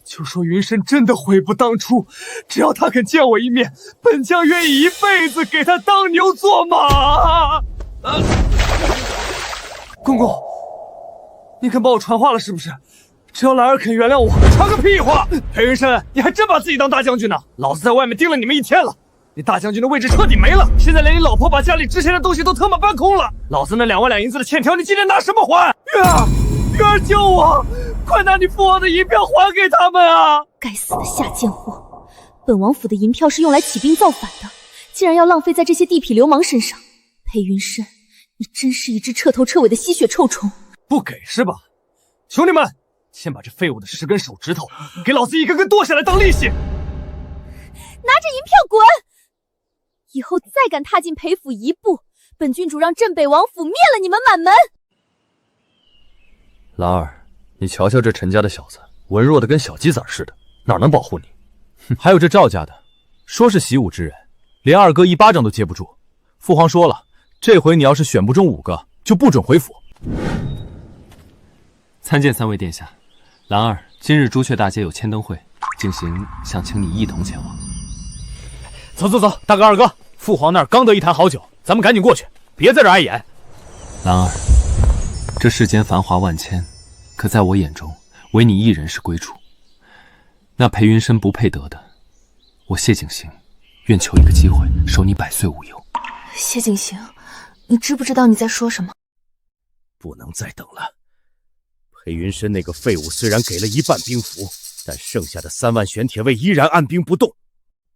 就说云深真的悔不当初，只要他肯见我一面，本将愿意一辈子给他当牛做马。公公，你肯帮我传话了是不是？只要兰儿肯原谅我，传个屁话！裴云深，你还真把自己当大将军呢？老子在外面盯了你们1天了，你大将军的位置彻底没了。现在连你老婆把家里值钱的东西都他妈搬空了，老子那2万两银子的欠条，你今天拿什么还？月儿救我！快拿你父王的银票还给他们啊！该死的下贱货！本王府的银票是用来起兵造反的，竟然要浪费在这些地痞流氓身上。裴云深，你真是一只彻头彻尾的吸血臭虫！不给是吧？兄弟们，先把这废物的10根手指头给老子一根根剁下来当利息！拿着银票滚！以后再敢踏进裴府一步，本郡主让镇北王府灭了你们满门！兰儿，你瞧瞧这陈家的小子，文弱的跟小鸡崽似的，哪能保护你？还有这赵家的，说是习武之人，连二哥1巴掌都接不住。父皇说了，这回你要是选不中5个，就不准回府。参见3位殿下。兰儿，今日朱雀大街有牵灯会，景行想请你一同前往。走走走，大哥二哥，父皇那儿刚得一坛好酒，咱们赶紧过去，别在这碍眼。兰儿，这世间繁华万千，可在我眼中，唯你一人是归主。那裴云深不配得的，我谢景行愿求一个机会，守你100岁无忧。谢景行，你知不知道你在说什么？不能再等了。裴云深那个废物虽然给了1半兵符，但剩下的3万玄铁卫依然按兵不动。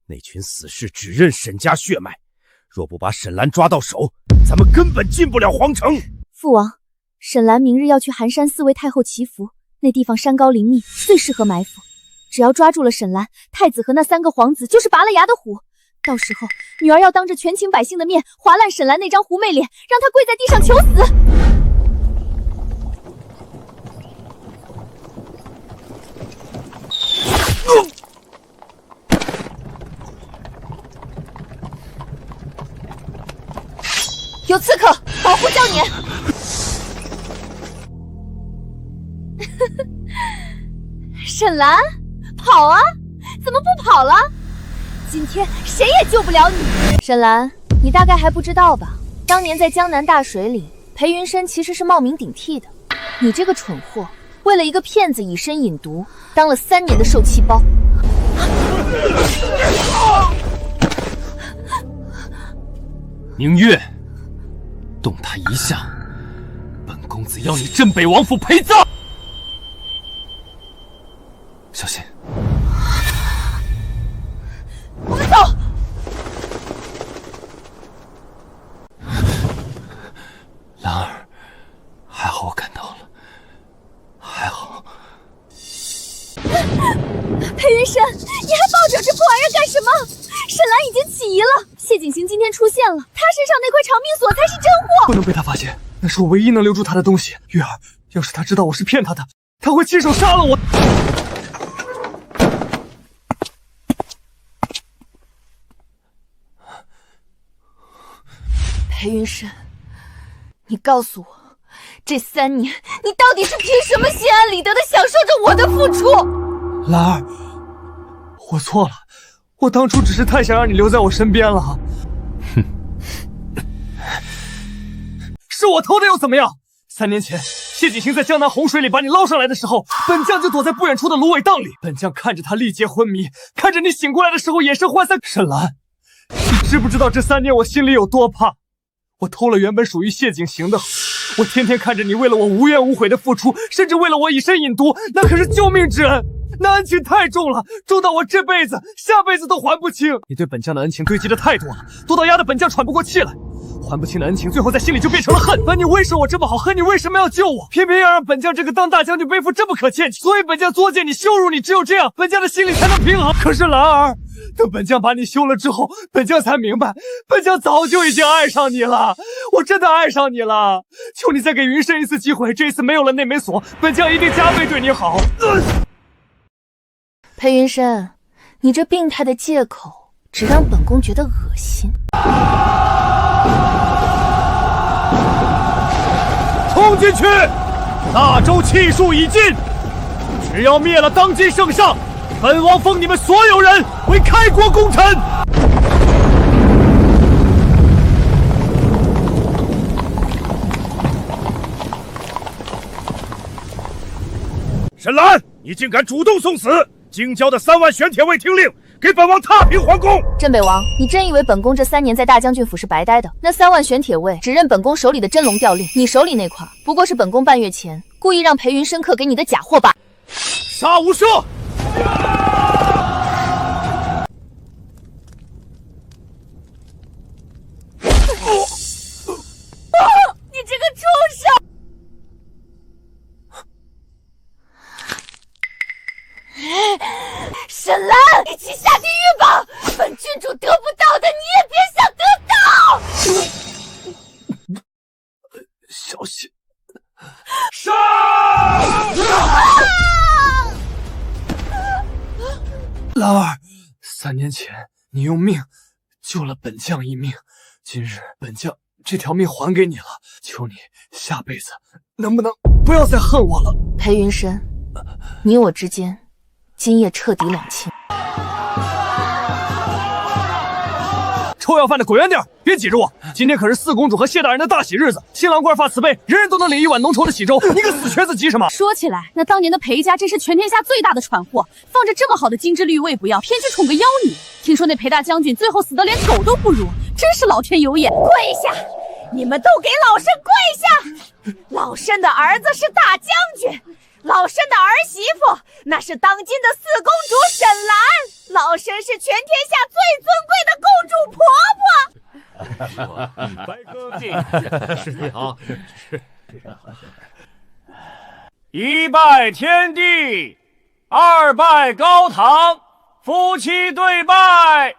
那群死士只认沈家血脉，若不把沈兰抓到手，咱们根本进不了皇城。父王，沈兰明日要去寒山寺为太后祈福，那地方山高林密，最适合埋伏。只要抓住了沈兰，太子和那3个皇子就是拔了牙的虎。到时候，女儿要当着全情百姓的面划烂沈兰那张狐媚脸，让她跪在地上求死。有刺客，保护教撵！沈兰，跑啊！怎么不跑了？今天谁也救不了你。沈兰，你大概还不知道吧？当年在江南大水里，裴云深其实是冒名顶替的。你这个蠢货，为了一个骗子以身饮毒，当了3年的受气包。明月，动他一下，本公子要你镇北王府陪葬！小心！我们走。兰儿，还好我赶到了，还好。裴云深，你还抱着这破玩意儿干什么？沈兰已经起疑了。谢景行今天出现了，他身上那块长命锁才是真货。不能被他发现，那是我唯一能留住他的东西。月儿，要是他知道我是骗他的，他会亲手杀了我。裴云深，你告诉我，这3年你到底是凭什么心安理得的享受着我的付出？兰儿，我错了，我当初只是太想让你留在我身边了。哼，是我偷的又怎么样？3年前，谢景行在江南洪水里把你捞上来的时候，本将就躲在不远处的芦苇荡里。本将看着他力竭昏迷，看着你醒过来的时候眼神涣散。沈兰，你知不知道这3年我心里有多怕？我偷了原本属于谢景行的，我天天看着你为了我无怨无悔的付出，甚至为了我以身饮毒，那可是救命之恩，那恩情太重了，重到我这辈子、下辈子都还不清。你对本将的恩情堆积的太多了，多到压得本将喘不过气来。还不清的恩情，最后在心里就变成了恨。本你为什么我这么好，恨你为什么要救我？偏偏要让本将这个当大将军背负这么可欠，所以本将作践你、羞辱你，只有这样，本将的心里才能平衡。可是兰儿，等本将把你休了之后，本将才明白，本将早就已经爱上你了，我真的爱上你了。求你再给云深一次机会，这一次没有了那枚锁，本将一定加倍对你好。裴云深，你这病态的借口，只让本宫觉得恶心。冲进去！大周气数已尽，只要灭了当今圣上，本王封你们所有人为开国功臣。沈兰，你竟敢主动送死！京郊的3万玄铁卫听令，给本王踏平皇宫！镇北王，你真以为本宫这3年在大将军府是白待的？那3万玄铁卫只认本宫手里的真龙调令，你手里那块不过是本宫半月前故意让裴云深刻给你的假货罢。杀无赦！你这个畜生！沈兰，一起下地狱吧！本郡主得不到的，你也别想得到！小心！杀！兰儿，3年前你用命救了本将一命，今日本将这条命还给你了，求你下辈子能不能不要再恨我了？裴云深，你我之间今夜彻底两清。臭要饭的滚远点，别挤着我！今天可是4公主和谢大人的大喜日子，新郎官发慈悲，人人都能领一碗浓稠的喜粥。你个死瘸子急什么？说起来，那当年的裴家真是全天下最大的蠢货，放着这么好的金枝玉叶不要，偏去宠个妖女。听说那裴大将军最后死得连狗都不如，真是老天有眼！跪下！你们都给老身跪下！老身的儿子是大将军，老身的儿媳妇那是当今的4公主沈兰，老身是全天下最尊贵的公主婆婆。白哥进，是你好，1拜天地，2拜高堂，夫妻对拜。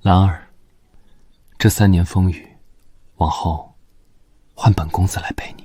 兰儿，这3年风雨，往后换本公子来陪你。